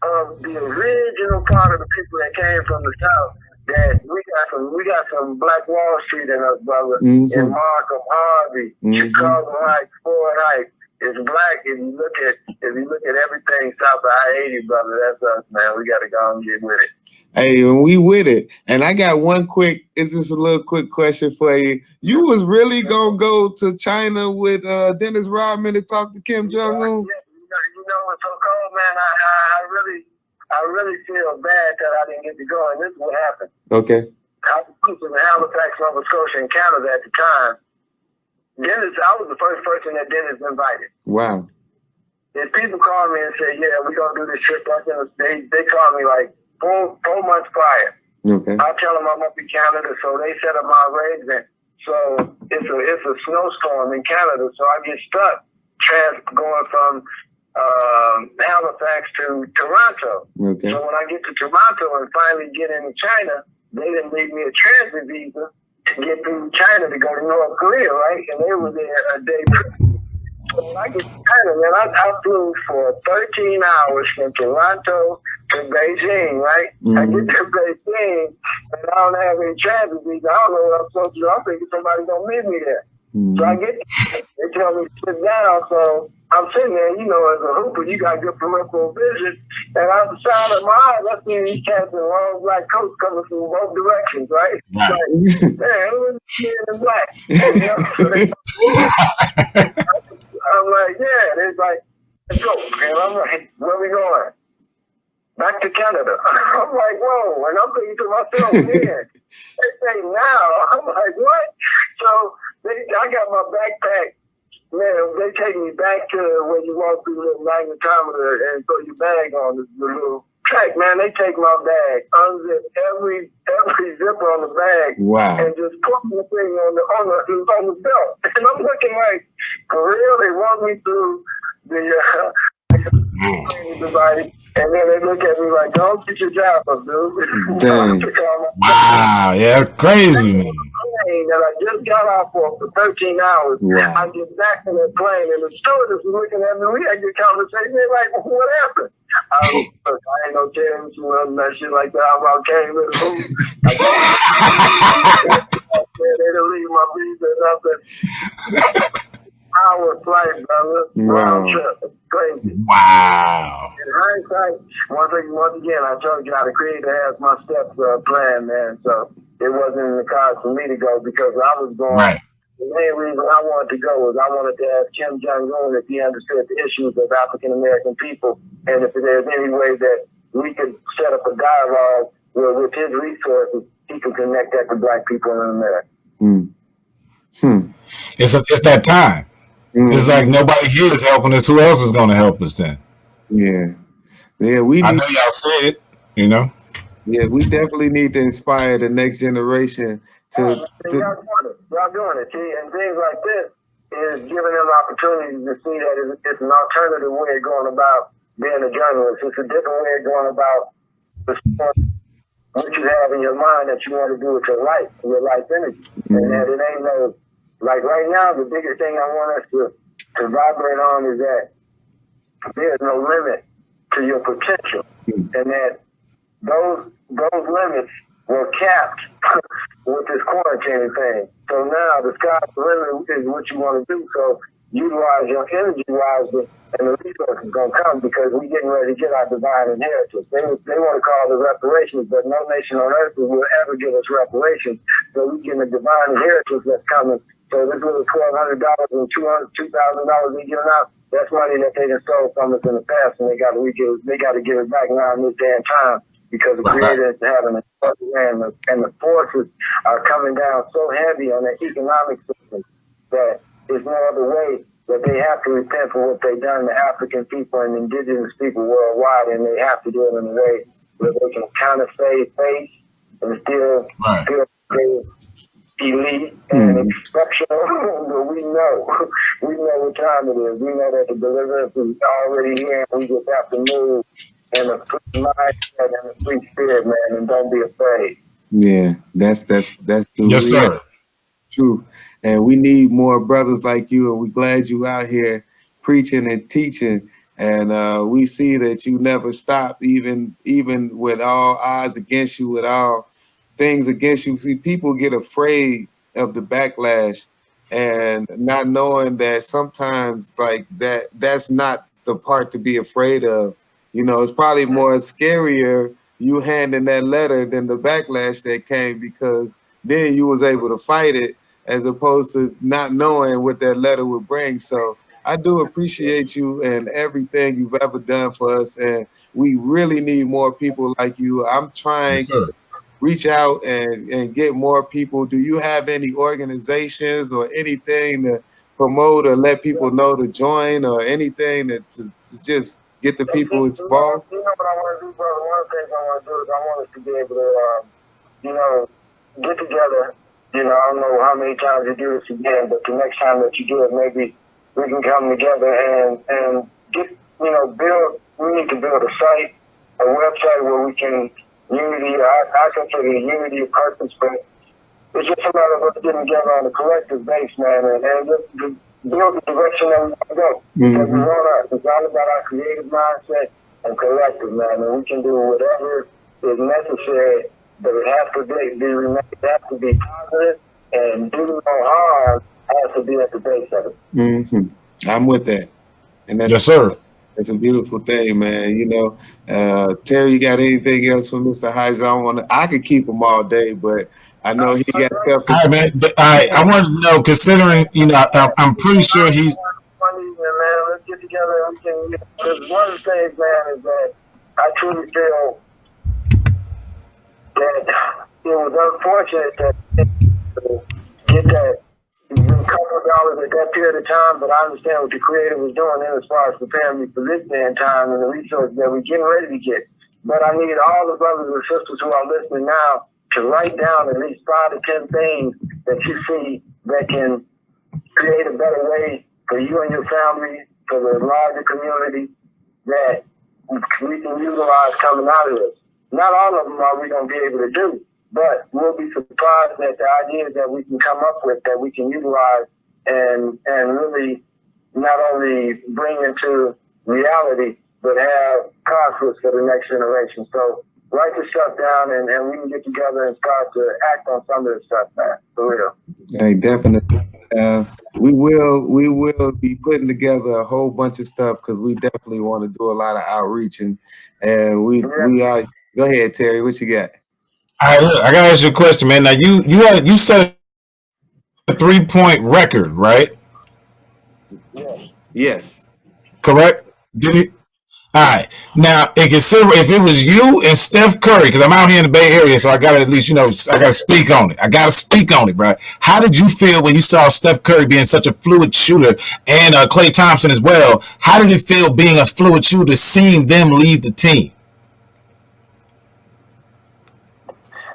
of the original part of the people that came from the South. That we got some Black Wall Street in us, brother. Mm-hmm. And Markham, Harvey, Chicago Heights, Ford Heights. It's black. If you look at everything south of I-80, brother, that's us, man. We got to go and get with it. Hey, and we with it. And I got it's just a little quick question for you. You was really gonna go to China with Dennis Rodman to talk to Kim Jong-un? Yeah, you know what's so cold, man? I really feel bad that I didn't get to go, and this is what happened. Okay. I was teaching in Halifax, Nova Scotia, in Canada at the time. I was the first person that Dennis invited. Wow. If people call me and say, yeah, we're going to do this trip, they call me like four months prior. Okay. I tell them I'm up in Canada, so they set up my arrangement. So it's a snowstorm in Canada, so I get stuck going from Halifax to Toronto. Okay. So when I get to Toronto and finally get into China, they didn't leave me a transit visa to get through China to go to North Korea, right? And they were there a day before. So when I get to China, man, I flew for 13 hours from Toronto to Beijing, right? I get to Beijing, and I don't have any transit visa. I don't know what I'm supposed to do. I'm thinking somebody's going to meet me there. So I get there, they tell me to sit down, so I'm sitting there, you know, as a hooper, you got good peripheral vision, and out the side of my eyes, I see these cats in long black coats coming from both directions, right? Wow. Like, man, who is this in black? You know? So I'm like, yeah, they're like, let's go. And I'm like, where we going? Back to Canada. I'm like, whoa, and I'm thinking to myself, man, they say now. I'm like, what? So I got my backpack. Man, they take me back to where you walk through the magnetometer and throw your bag on the little track. Man, they take my bag, unzip every zipper on the bag, wow, and just put the thing on the belt. And I'm looking like, for real? They walk me through the device, and then they look at me like, "Don't get your job up, dude." Dang. Wow, yeah, crazy, man. That I just got off for 13 hours. Wow. I get back to that plane, and the stewardess was looking at me. We had a good conversation. They're like, "What happened?" I ain't no telling you that shit like that. I came with a move. They didn't leave my visa nothing. Hour flight, brother. Wow. Round trip. Crazy. Wow. In hindsight, once again, I told you how the Creator has my steps planned, man. So it wasn't in the cards for me to go because I was going. Right. The main reason I wanted to go was I wanted to ask Kim Jong-un if he understood the issues of African American people, and if there's any way that we could set up a dialogue where, with his resources, he could connect that to Black people in America. It's that time. It's like nobody here is helping us. Who else is going to help us then? Yeah. I know y'all said it, you know. Yeah, we definitely need to inspire the next generation to. Y'all doing it. See, and things like this is giving them opportunities to see that it's an alternative way of going about being a journalist. It's a different way of going about what you have in your mind that you want to do with your life energy. And that it ain't no, like right now, the biggest thing I want us to vibrate on is that there's no limit to your potential. And that those limits were capped with this quarantine thing. So now the sky's the limit is what you want to do. So utilize your energy wisely, and the resources going to come because we're getting ready to get our divine inheritance. They want to call it reparations, but no nation on earth will ever give us reparations. So we get a divine inheritance that's coming. So this little $1,200 and $2,000 we giving out, that's money that they just stole from us in the past, and they got to give it back now in this damn time. Because the Creator is having a and the forces are coming down so heavy on the economic system that there's no other way that they have to repent for what they've done to African people and indigenous people worldwide, and they have to do it in a way where they can kind of save face and still feel elite and exceptional. But we know what time it is. We know that the deliverance is already here, and we just have to move and a free mindset and a free spirit, man, and don't be afraid. Yeah, that's the Yes, real sir. truth. And we need more brothers like you, and we're glad you out here preaching and teaching. And we see that you never stop, even with all odds against you, with all things against you. See, people get afraid of the backlash and not knowing that sometimes like that's not the part to be afraid of. You know, it's probably more scarier you handing that letter than the backlash that came, because then you was able to fight it as opposed to not knowing what that letter would bring. So I do appreciate you and everything you've ever done for us, and we really need more people like you. I'm Yes, trying sir. to reach out and get more people. Do you have any organizations or anything to promote or let people know to join, or anything to just get the people involved? You know what I want to do, brother? One of the things I want to do is I want us to be able to, you know, get together. You know, I don't know how many times you do this again, but the next time that you do it, maybe we can come together and get, you know, build. We need to build a site, a website where we can unity. I consider it unity of purpose, but it's just a matter of us getting together on a collective base, man, and just build the direction that we want to go. Because it's on us. It's all about our creative mindset and collective, man. And we can do whatever is necessary, but it has to be positive, and do no harm has to be at the base of it. I'm with that, and that's Yes, sir. It's a beautiful thing, man. You know, Terry, you got anything else for Mr. Hodges? I could keep him all day, but I know he got stuff to All right, man. I want to know, considering, I'm pretty sure he's. One evening, man, let's get together and we can, because one of the things, man, is that I truly feel that it was unfortunate to get that couple of dollars at that period of time, but I understand what the creator was doing in as far as preparing me for this day and time and the resources that we're getting ready to get. But I need all the brothers and sisters who are listening now to write down at least 5 to 10 things that you see that can create a better way for you and your family, for the larger community, that we can utilize coming out of this. Not all of them are we going to be able to do, but we'll be surprised at the ideas that we can come up with that we can utilize and really not only bring into reality, but have prosperous for the next generation. So write the stuff down and we can get together and start to act on some of this stuff, man, for real. Hey, definitely. We will be putting together a whole bunch of stuff, because we definitely want to do a lot of outreach, and we are. Go ahead, Terry. What you got? All right, look, I gotta ask you a question, man. Now you set a 3-point record, right? Yes. Correct? Did you? All right. Now, if it was you and Steph Curry, because I'm out here in the Bay Area, so I got to at least, I got to speak on it. Bro. How did you feel when you saw Steph Curry being such a fluid shooter, and Klay Thompson as well? How did it feel being a fluid shooter, seeing them lead the team?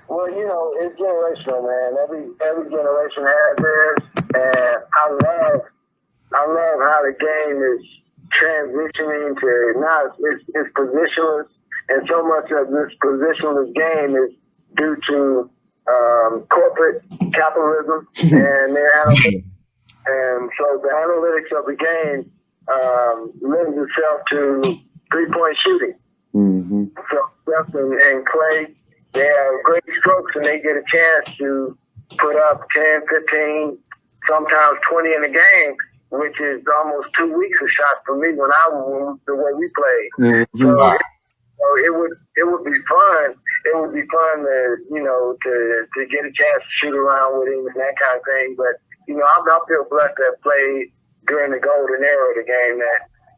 Well, it's generational, man. Every generation has theirs, and I love how the game is transitioning to now it's positionless, and so much of this positionless game is due to corporate capitalism and their analytics. And so the analytics of the game lends itself to 3-point shooting. So Steph and Klay, they have great strokes, and they get a chance to put up 10, 15, sometimes 20 in a game, which is almost 2 weeks of shots for me the way we played. So it would be fun. It would be fun to get a chance to shoot around with him and that kind of thing. But I feel blessed to have played during the golden era of the game.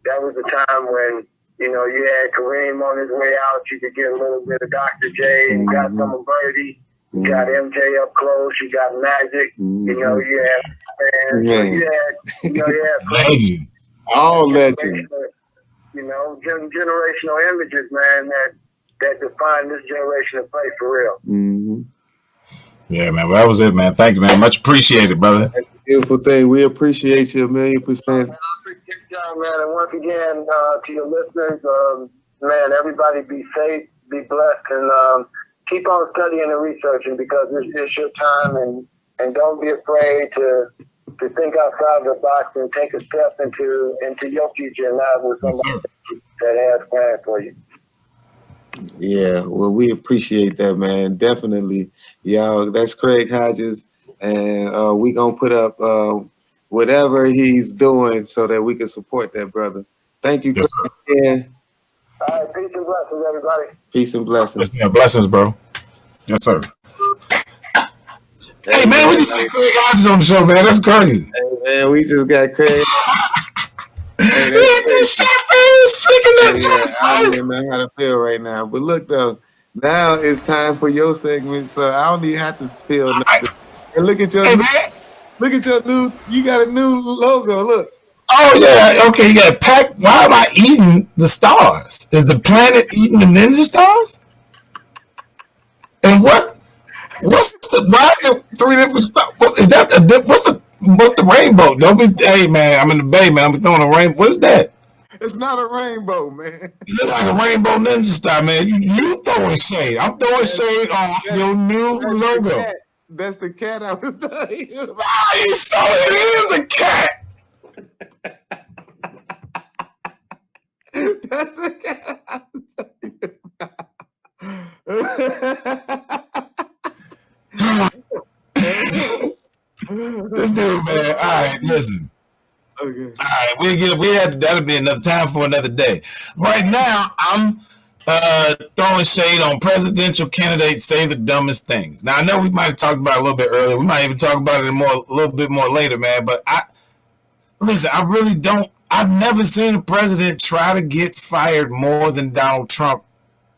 That was the time when you had Kareem on his way out. You could get a little bit of Dr. J. You got some of Birdie. You got MJ up close. You got Magic. You had fans. You had legends. All legends. Generational images, man, that define this generation of play for real. Yeah, man. Well, that was it, man. Thank you, man. Much appreciated, brother. That's a beautiful thing. We appreciate you 1,000,000%. Good job, man. And once again, to your listeners, man, everybody be safe, be blessed, and keep on studying and researching because it's your time, and don't be afraid to think outside the box and take a step into your future and not with somebody that has plans for you. Yeah, well, we appreciate that, man. Definitely, y'all. That's Craig Hodges, and we gonna put up whatever he's doing so that we can support that brother. Thank you, Yes, Craig. Yeah. All right, peace and blessings, everybody. Peace and blessings. yeah, blessings, bro. Yes, sir. Hey, man, we just got Craig Hodges on the show, man. That's crazy. Hey, man, we just got Craig. Hey, this champagne is freaking that I don't even know how to feel right now. But look, though, now it's time for your segment, so I don't even have to feel nothing. And look at your new, you got a new logo. Look. Oh yeah, okay. You got a pack. Why am I eating the stars? Is the planet eating the ninja stars? And what's the? Why is it 3 different stars? What's the rainbow? Don't be. Hey man, I'm in the bay, man. I'm throwing a rainbow. What is that? It's not a rainbow, man. You look like a rainbow ninja star, man. You throwing shade. I'm throwing shade on your new logo. That's the cat I was telling you about. So it is a cat. That's the cat I was telling you about. This dude, man. All right, listen. Okay. All right, that'll be another time for another day. Right now, I'm throwing shade on presidential candidates say the dumbest things. Now I know we might have talked about it a little bit earlier. We might even talk about it a little bit more later, man. But I really don't. I've never seen a president try to get fired more than Donald Trump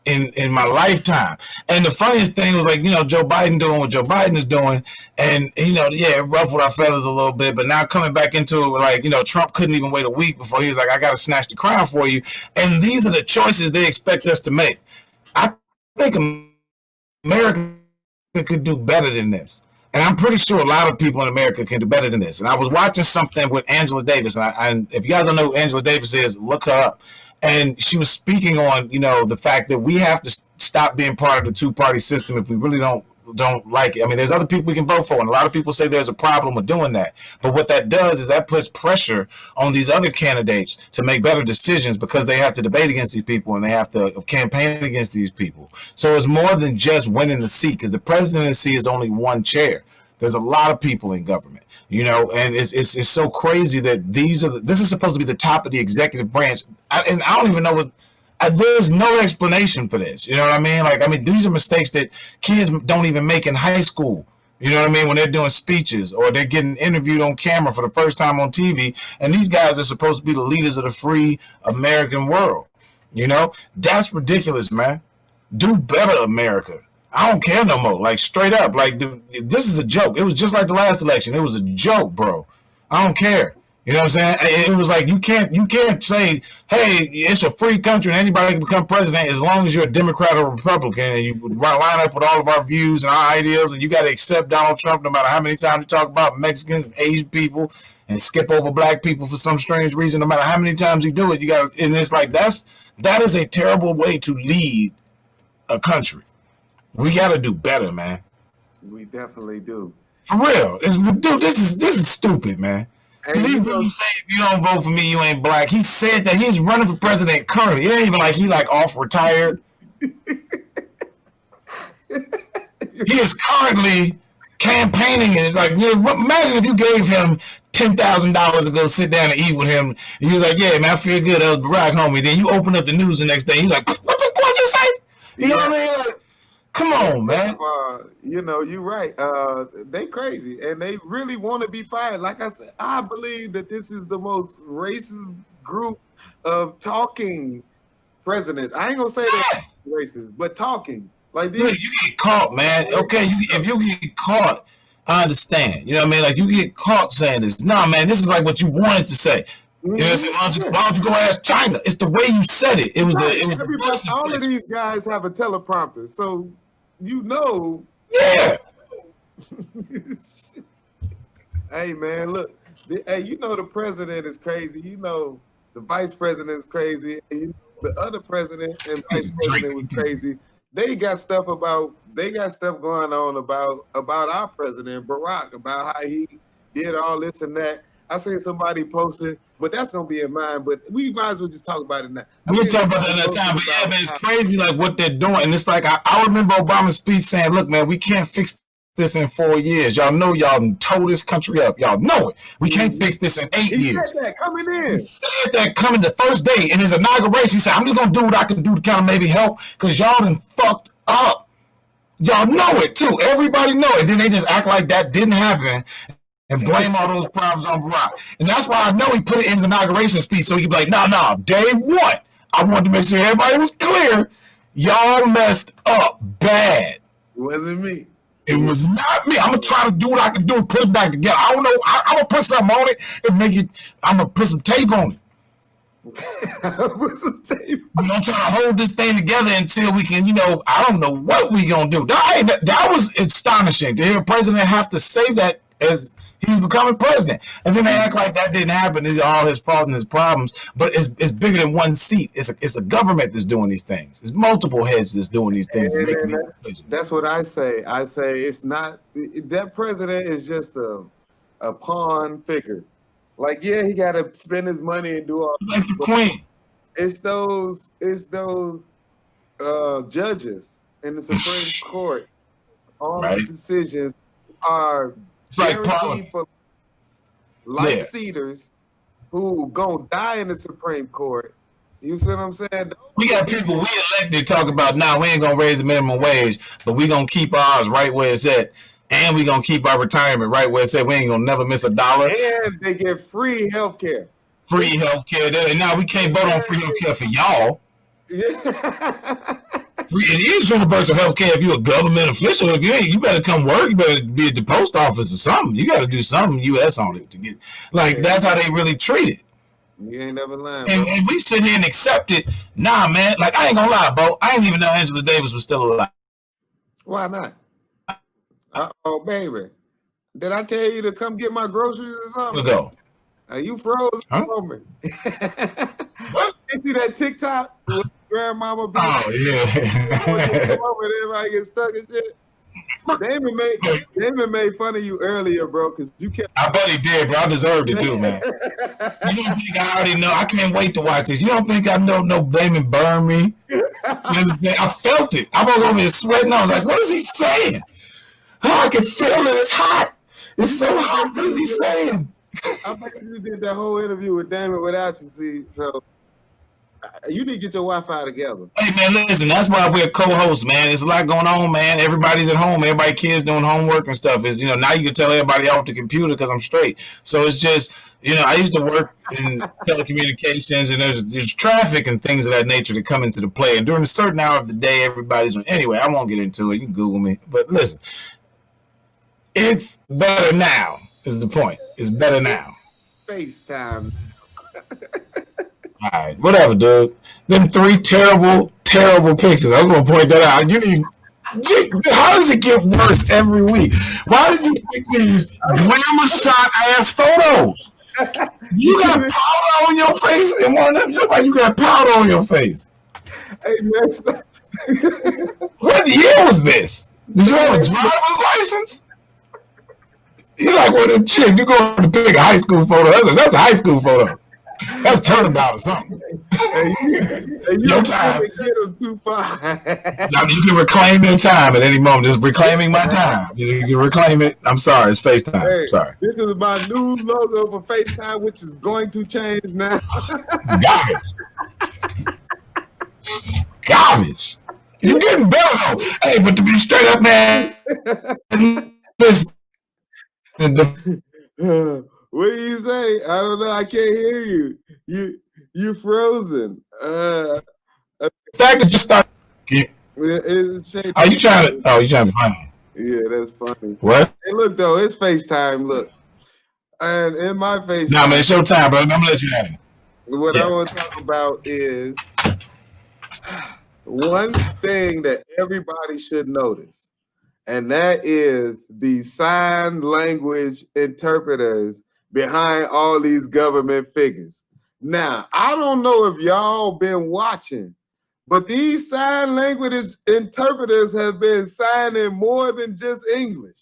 in my lifetime. And the funniest thing was, like, Joe Biden doing what Joe Biden is doing, and it ruffled our feathers a little bit. But now coming back into it, like, Trump couldn't even wait a week before he was like, I got to snatch the crown for you. And these are the choices they expect us to make. I think America could do better than this. And I'm pretty sure a lot of people in America can do better than this. And I was watching something with Angela Davis, and if you guys don't know who Angela Davis is, look her up. And she was speaking on, the fact that we have to stop being part of the two-party system if we really don't like it. I mean, there's other people we can vote for, and a lot of people say there's a problem with doing that. But what that does is that puts pressure on these other candidates to make better decisions because they have to debate against these people and they have to campaign against these people. So it's more than just winning the seat, because the presidency is only one chair. There's a lot of people in government, and it's so crazy that this is supposed to be the top of the executive branch. And I don't even know there's no explanation for this. You know what I mean? These are mistakes that kids don't even make in high school. You know what I mean? When they're doing speeches or they're getting interviewed on camera for the first time on TV. And these guys are supposed to be the leaders of the free American world. That's ridiculous, man. Do better, America. I don't care no more. Like, straight up. Like, this is a joke. It was just like the last election. It was a joke, bro. I don't care. You know what I'm saying? It was like, you can't say, hey, it's a free country and anybody can become president as long as you're a Democrat or Republican and you line up with all of our views and our ideals, and you got to accept Donald Trump no matter how many times you talk about Mexicans and Asian people and skip over black people for some strange reason. No matter how many times you do it, and it's like, that is a terrible way to lead a country. We got to do better, man. We definitely do. For real. Dude, this is stupid, man. Did he really say, if you don't vote for me, you ain't black? He said that he's running for president currently. It ain't even like he off retired. He is currently campaigning it. Like, imagine if you gave him $10,000 to go sit down and eat with him. And he was like, yeah, man, I feel good. That was Barack, homie. Then you open up the news the next day. You're like, what the boy just say? You know what I mean? Like, come on, man. You're right. They crazy, and they really want to be fired. Like I said, I believe that this is the most racist group of talking presidents. I ain't gonna say they're racist, but talking. Like, you get caught, man. Okay, if you get caught, I understand. You know what I mean? Like, you get caught saying this. Nah, man, this is like what you wanted to say. You know what I'm saying? Why don't you go ask China? It's the way you said it. It was all of these guys have a teleprompter, so Yeah. Hey, man, look. The president is crazy. The vice president is crazy. And the other president and vice president was crazy. They got stuff going on about our president Barack, about how he did all this and that. I seen somebody posted, but that's gonna be in mine. But we might as well just talk about it now. We'll talk about that another time. But yeah, man, it's crazy like what they're doing. And it's like I remember Obama's speech saying, "Look, man, we can't fix this in 4 years. Y'all know y'all tore this country up. Y'all know it. We can't fix this in 8 years." He said that coming in. He said that coming the first day in his inauguration. He said, "I'm just gonna do what I can do to kind of maybe help because y'all done fucked up. Y'all know it too. Everybody know it." Then they just act like that didn't happen and blame all those problems on Barack. And that's why I know he put it in his inauguration speech so he could be like, no, day one, I wanted to make sure everybody was clear. Y'all messed up bad. It wasn't me. It was not me. I'm going to try to do what I can do and put it back together. I don't know. I'm going to put something on it and make it, I'm going to put some tape on it. Put some tape. We're going to try to hold this thing together until we can, I don't know what we going to do. That was astonishing to hear a president have to say that as he's becoming president. And then they act like that didn't happen. It's all his fault and his problems. But it's bigger than one seat. It's a government that's doing these things. It's multiple heads that's doing these things. That's what I say. I say it's not that president is just a pawn figure. Like, yeah, he got to spend his money and do all. Like the queen. It's those judges in the Supreme Court. All the decisions are guaranteed for life seaters who gonna die in the Supreme Court. You see what I'm saying? We got people we elected talk about we ain't gonna raise the minimum wage, but we gonna keep ours right where it's at, and we gonna keep our retirement right where it's at. We ain't gonna never miss a dollar. And they get free health care. Free health care. And now we can't vote on free health care for y'all. Yeah. It is universal health care if you're a government official. If you better come work. You better be at the post office or something. You got to do something U.S. on it to get. That's how they really treat it. You ain't never lying. And we sit here and accept it. Nah, man. Like, I ain't gonna lie, Bo. I didn't even know Angela Davis was still alive. Why not? Oh, baby. Did I tell you to come get my groceries or something? Go. You froze moment. What? You see that TikTok with grandmama? Oh, yeah. Everybody get stuck and shit. Damon made fun of you earlier, bro, because you kept. I bet he did, bro. I deserved it too, man. You don't think I already know? I can't wait to watch this. You don't think I know Damon burned me? I felt it. I was over here sweating. I was like, what is he saying? Oh, I can feel it. It's hot. It's so hot. What is he saying? I bet you did that whole interview with Damon without you, see. So you need to get your Wi-Fi together. Hey, man, listen, that's why we're co-hosts, man. There's a lot going on, man. Everybody's at home. Kids doing homework and stuff. Is now you can tell everybody off the computer because I'm straight. So it's just, I used to work in telecommunications, and there's traffic and things of that nature that come into the play. And during a certain hour of the day, everybody's on. Anyway, I won't get into it. You can Google me. But listen, it's better now is the point. It's better now. FaceTime. All right, whatever, dude. Them 3 terrible, terrible pictures. I'm gonna point that out. How does it get worse every week? Why did you pick these glamour shot ass photos? You got powder on your face, and one of them, you got powder on your face. Hey man, stop. What year was this? Did you have a driver's license? You're like one of them chicks. You're going to pick a high school photo. That's a high school photo. That's turnabout or something. Your time. Get them too far. Now, you can reclaim your time at any moment. Just reclaiming my time. You can reclaim it. I'm sorry. It's FaceTime. Hey, sorry. This is my new logo for FaceTime, which is going to change now. Garbage. You're getting better though. Hey, but to be straight up, man, listen. What do you say? I don't know. I can't hear you. You frozen. The fact that you start. Are you trying to? Oh, you trying to find me? Yeah, that's funny. What? Hey, look though, it's FaceTime. Look, and in my FaceTime. Nah, man, it's your time, bro. I'm gonna let you have it. What I want to talk about is one thing that everybody should notice, and that is the sign language interpreters behind all these government figures. Now, I don't know if y'all been watching, but these sign language interpreters have been signing more than just English.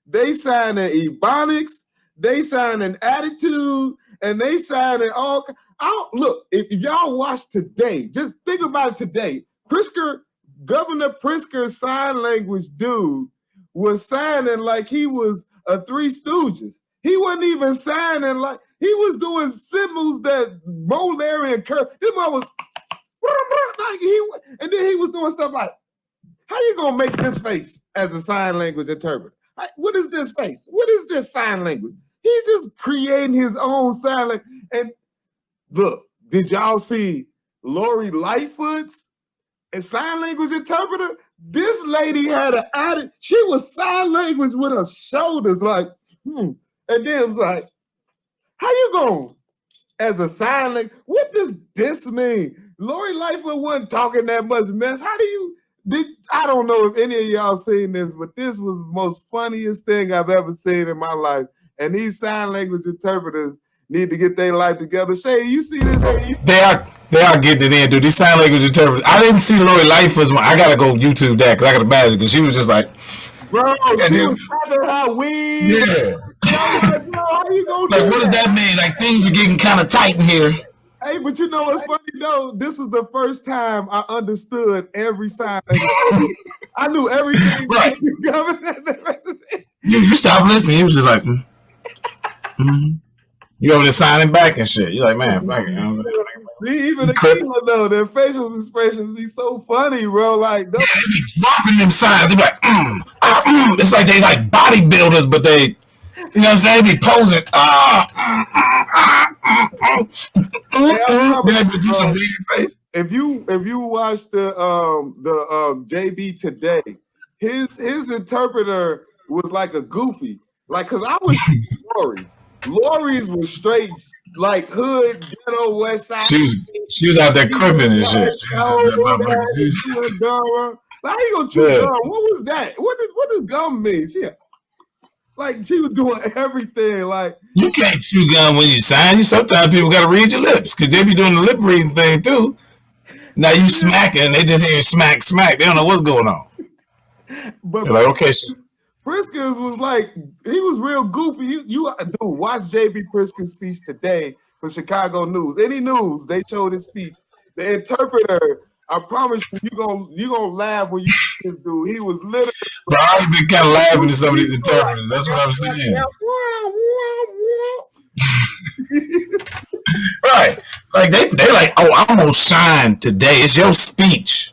They sign in Ebonics, they sign in attitude, and they sign in all. Look, if y'all watch today, just think about it today. Governor Pritzker's sign language dude was signing like he was a Three Stooges. He wasn't even signing like he was doing symbols that Mo, Larry, and Kurt. This man was like and then he was doing stuff like, how you gonna make this face as a sign language interpreter? Like, what is this face? What is this sign language? He's just creating his own sign language. And look, did y'all see Lori Lightfoot's sign language interpreter? This lady had an attitude. She was sign language with her shoulders like, And then it was like, how you going as a sign language? What does this mean? Lori Lightfoot wasn't talking that much mess. How do you, I don't know if any of y'all seen this, but this was the most funniest thing I've ever seen in my life. And these sign language interpreters need to get their life together. Shay, you see this? They are getting it in, dude. These sign language interpreters. I didn't see Lori Lightfoot's one. I gotta go YouTube that because I gotta imagine because she was just like, bro, she was talking her weed. Yeah. Bro, how you gonna like, what does that mean? Like, things are getting kind of tight in here. Hey, but you know what's funny though? This was the first time I understood every sign. I knew everything. Right. You stopped listening. You was just like, You over there signing back and shit. You're like, man, fuck it. See, even the killer though, their facial expressions be so funny, bro. Like, they be dropping them signs. They be like, It's like they like bodybuilders, but they, you know what I'm saying? They be posing. Then they do some big face. If you watch the JB today, his interpreter was like a goofy, like, cause I was Lori's was straight like hood ghetto West Side. She was out there cripping and shit. How you gonna chew gum? What was that? What does gum mean? She was doing everything. Like, you can't chew gum when you sign. Sometimes people gotta read your lips because they be doing the lip reading thing too. Now you smacking, they just hear smack. They don't know what's going on. But they're like, okay. Pritzker's was like, he was real goofy. You watch JB Pritzker's speech today for Chicago News. Any news, they showed his speech. The interpreter, I promise you gonna laugh when you see this dude. He was literally. But I always been kind of laughing at some of these interpreters. That's what I'm saying. Right. Like they like, oh, I'm gonna shine today. It's your speech.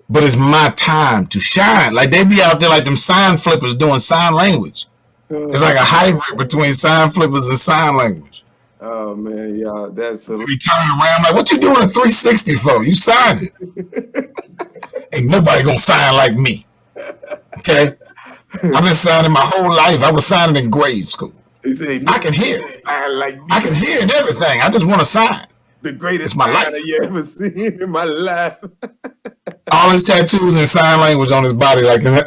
But it's my time to shine. Like, they be out there like them sign flippers doing sign language. It's like a hybrid between sign flippers and sign language. Oh man, y'all, that's we turn around like, what you doing a 360 for? You signing. Ain't nobody gonna sign like me. Okay? I've been signing my whole life. I was signing in grade school. I can hear. I can hear and everything. I just want to sign. The greatest my life you ever seen in my life. All his tattoos and sign language on his body, like God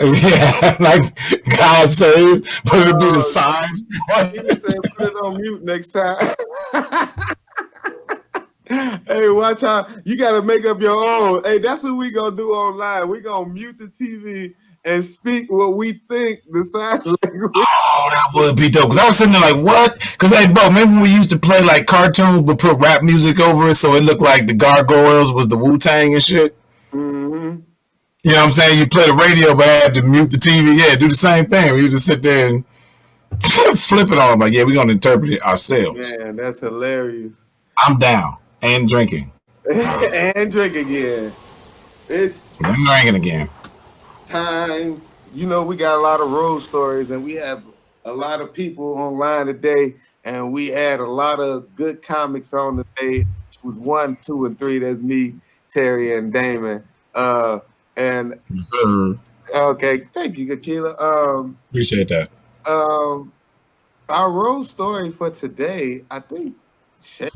saves, but it'll be the sign. He said, put it on mute next time. Hey, watch how you got to make up your own. Hey, that's what we gonna do online. We gonna mute the TV and speak what we think the sign language. Oh, that would be dope. Because I was sitting there like, what? Because, hey, bro, remember when we used to play like cartoons but put rap music over it so it looked like the Gargoyles was the Wu-Tang and shit? Mm-hmm. You know what I'm saying? You play the radio but I had to mute the TV. Yeah, do the same thing. We just sit there and flip it on them. Like, yeah, we're going to interpret it ourselves. Man, that's hilarious. I'm down. And drinking. And drinking again. I'm drinking again. Time, we got a lot of road stories and we have a lot of people online today, and we had a lot of good comics on today. It was 1, 2, and 3. That's me, Terry, and Damon. Okay, thank you, Akila. Appreciate that. Our road story for today, I think Shay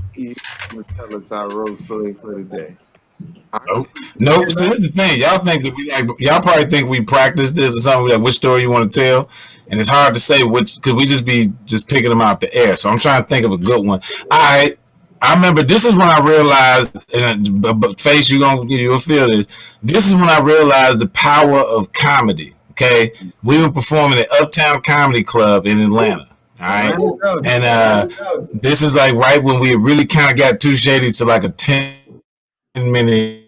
will tell us our road story for today. Nope. So this is the thing. Y'all think that y'all probably think we practice this or something, like which story you want to tell, and it's hard to say which because we just be picking them out the air. So I'm trying to think of a good one. All right. I remember this is when I realized, and Face, you'll feel this. This is when I realized the power of comedy. Okay, we were performing at Uptown Comedy Club in Atlanta. All right, and this is like right when we really kind of got Tu-Shay'de to like a 10-minute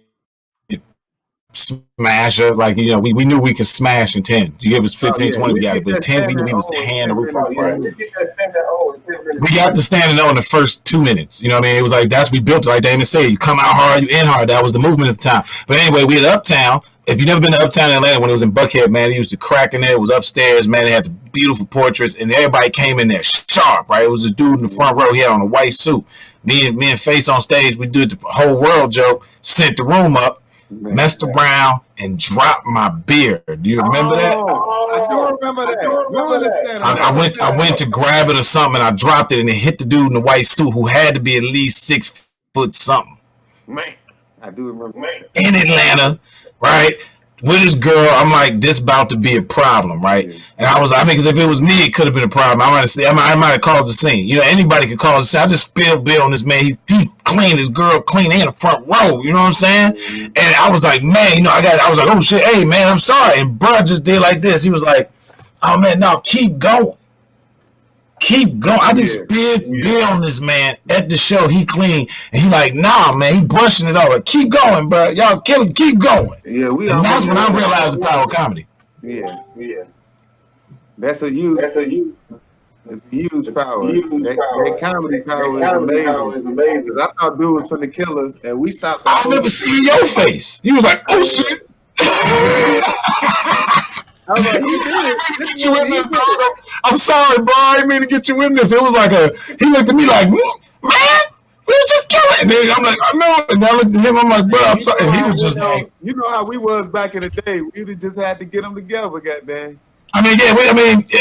smasher. Like, you know, we knew we could smash in 10. You give us 15, 20, we got it. But 10, we knew we was tearing the roof off. Right? We got to standing on the first 2 minutes. You know what I mean? It was like, we built it. Like Damon said, you come out hard, you in hard. That was the movement at the time. But anyway, we at Uptown. If you've never been to Uptown in Atlanta, when it was in Buckhead, man, it used to crack in there. It was upstairs, man. They had the beautiful portraits, and everybody came in there sharp, right? It was this dude in the front row. He had on a white suit. Me and Face on stage, we did the whole world joke, sent the room up, messed around, and dropped my beer. Do you remember that? I do remember that. I went to grab it or something, and I dropped it, and it hit the dude in the white suit who had to be at least 6 foot something. Man, I do remember that. In Atlanta, right? With this girl, I'm like, this about to be a problem, right? And because if it was me, it could have been a problem. I might have caused a scene. You know, anybody could cause a scene. I just spilled beer on this man. He cleaned his girl clean in the front row. You know what I'm saying? And I was like, man, you know, I was like, oh shit, hey man, I'm sorry. And bro just did like this. He was like, oh man, no, keep going. Keep going. I just spilled beer on this man at the show. He clean. And he like, nah, man, he brushing it off. Like, keep going, bro. Y'all kill him. Keep going. Yeah, and that's when I realized the power of comedy. Yeah. That's a huge power. That comedy power is amazing. I thought dude was from the Killers, and we stopped. I remember seeing your face. You was like, oh shit. I was like, he did it. I'm sorry, bro. I didn't mean to get you in this. It was like he looked at me like, man, we were just killing. And then I'm like, I know. And I looked at him, I'm like, bro, I'm sorry. And he was just like, you know how we was back in the day. We just had to get them together, goddamn. I mean,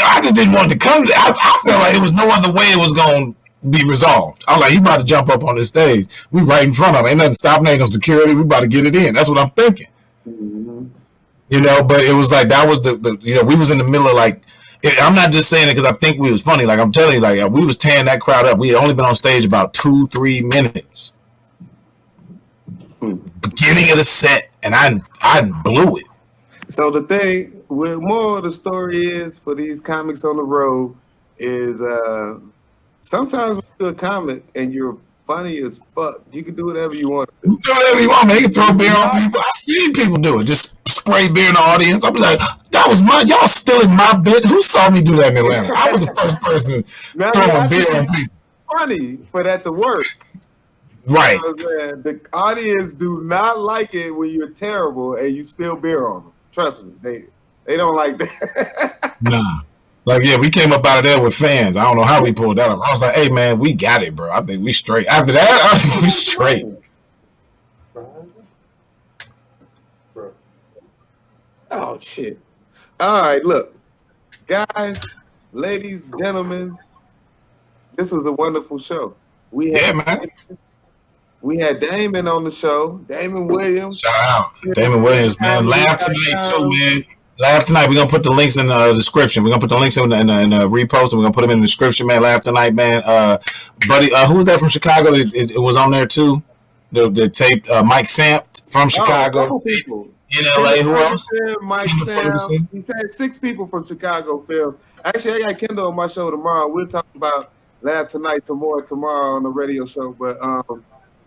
I just didn't want to come. I felt like it was no other way it was going to be resolved. I was like, he about to jump up on the stage. We right in front of him. Ain't nothing stopping. Ain't no security. We about to get it in. That's what I'm thinking. Mm-hmm. You know, but it was like, that was the you know, we was in the middle of like, I'm not just saying it because I think we was funny. Like, I'm telling you, like, we was tearing that crowd up. We had only been on stage about 2-3 minutes. Beginning of the set, and I blew it. So the thing, with more of the story is, for these comics on the road, is sometimes when you're a comic and you're funny as fuck, you can do whatever you want to do. Do whatever you want, man. You can throw beer on people. I've seen people do it. Just spray beer in the audience. I'm like, that was y'all stealing my bit. Who saw me do that in Atlanta? I was the first person throwing beer on people. Funny for that to work. Right. The audience do not like it when you're terrible and you spill beer on them. Trust me, they don't like that. Nah. Like, yeah, we came up out of there with fans. I don't know how we pulled that off. I was like, hey, man, we got it, bro. I think we straight. After that, I think we straight. Oh, shit. All right, look. Guys, ladies, gentlemen, this was a wonderful show. We had Damon on the show. Damon Williams. Shout out. Damon Williams, man. Laugh tonight, too, man. Laugh tonight. We're going to put the links in the description. We're going to put the links in the repost, and we're going to put them in the description, man. Laugh tonight, man. Buddy, who was that from Chicago? It was on there, too. The tape, Mike Samp from Chicago. People. In LA, who else? Mike Sam. He said 6 people from Chicago film. Actually, I got Kendall on my show tomorrow. We'll talk about Laugh Tonight some more tomorrow on the radio show. But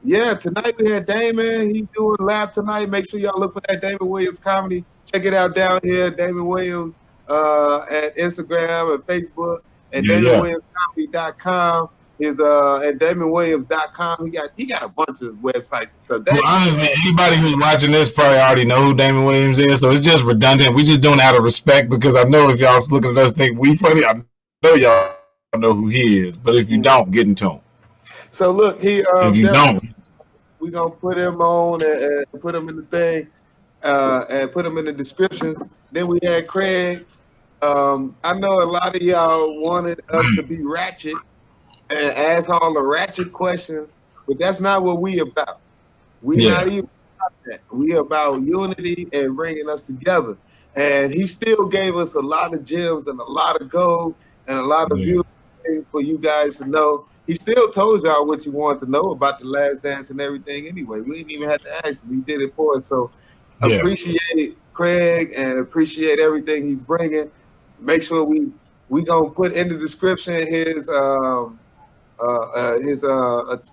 yeah, tonight we had Damon. He's doing Laugh Tonight. Make sure y'all look for that Damon Williams comedy. Check it out down here, Damon Williams at Instagram and Facebook, and DamonWilliamsComedy.com. Is at DamonWilliams.com. He got a bunch of websites and stuff. Well, honestly, anybody who's watching this probably already know who Damon Williams is, so it's just redundant. We just doing it out of respect because I know if y'all looking at us think we funny, I know y'all know who he is. But if you don't, get into him. So look, if you don't, we're gonna put him on and put him in the thing and put him in the descriptions. Then we had Craig. I know a lot of y'all wanted us to be ratchet and ask all the ratchet questions, but that's not what we about. We're not even about that. We about unity and bringing us together. And he still gave us a lot of gems and a lot of gold and a lot of beautiful things for you guys to know. he still told y'all what you wanted to know about the Last Dance and everything. Anyway, we didn't even have to ask him. He did it for us. So appreciate Craig and appreciate everything he's bringing. Make sure we gonna put in the description his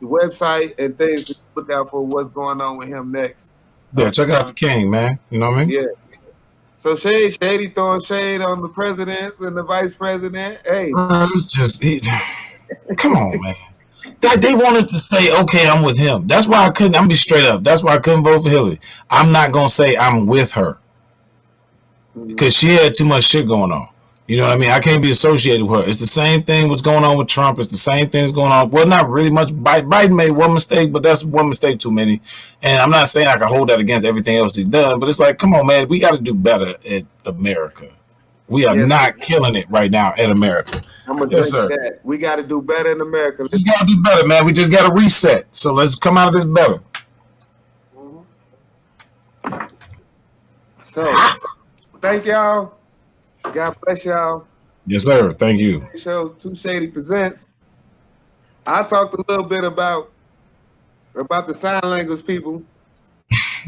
website and things to look out for what's going on with him next. Yeah, check out the King, man. You know what I mean? Yeah. So Shady throwing shade on the presidents and the vice president. Hey, it's just come on, man. They want us to say, okay, I'm with him. That's why I couldn't. I'm be straight up. That's why I couldn't vote for Hillary. I'm not gonna say I'm with her because she had too much shit going on. You know what I mean? I can't be associated with her. It's the same thing what's going on with Trump. It's the same thing that's going on. Well, not really much. Biden made one mistake, but that's one mistake too many. And I'm not saying I can hold that against everything else he's done, but it's like, come on, man. We got to do better at America. We are not killing it right now in America. I'm going to drink that. We got to do better in America. We got to do better, man. We just got to reset. So let's come out of this better. So, thank y'all. God bless y'all. Yes, sir. Thank you. Show Tu-Shay'de presents. I talked a little bit about the sign language people.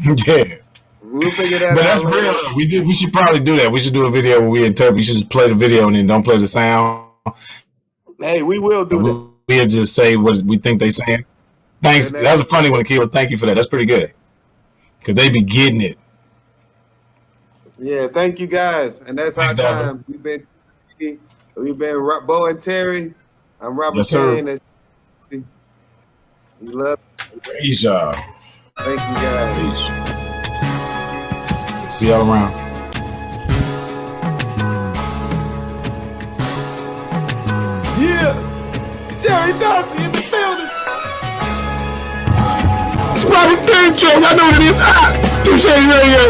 Yeah. We'll figure that but out. That's real. We should probably do that. We should do a video where we interpret. We should just play the video and then don't play the sound. Hey, we will do that. We'll just say what we think they saying. Thanks. That was a funny one, Micheal. Thank you for that. That's pretty good. Because they be getting it. Yeah, thank you guys. And that's our time. We've been Bo and Terry. I'm Robert Kane. We love you. Peace, y'all. Thank you guys. Peace. See y'all around. Yeah. Terry Dawson in the building. It's Robert Kane, I know what it is. Tu-Shay'de Radio.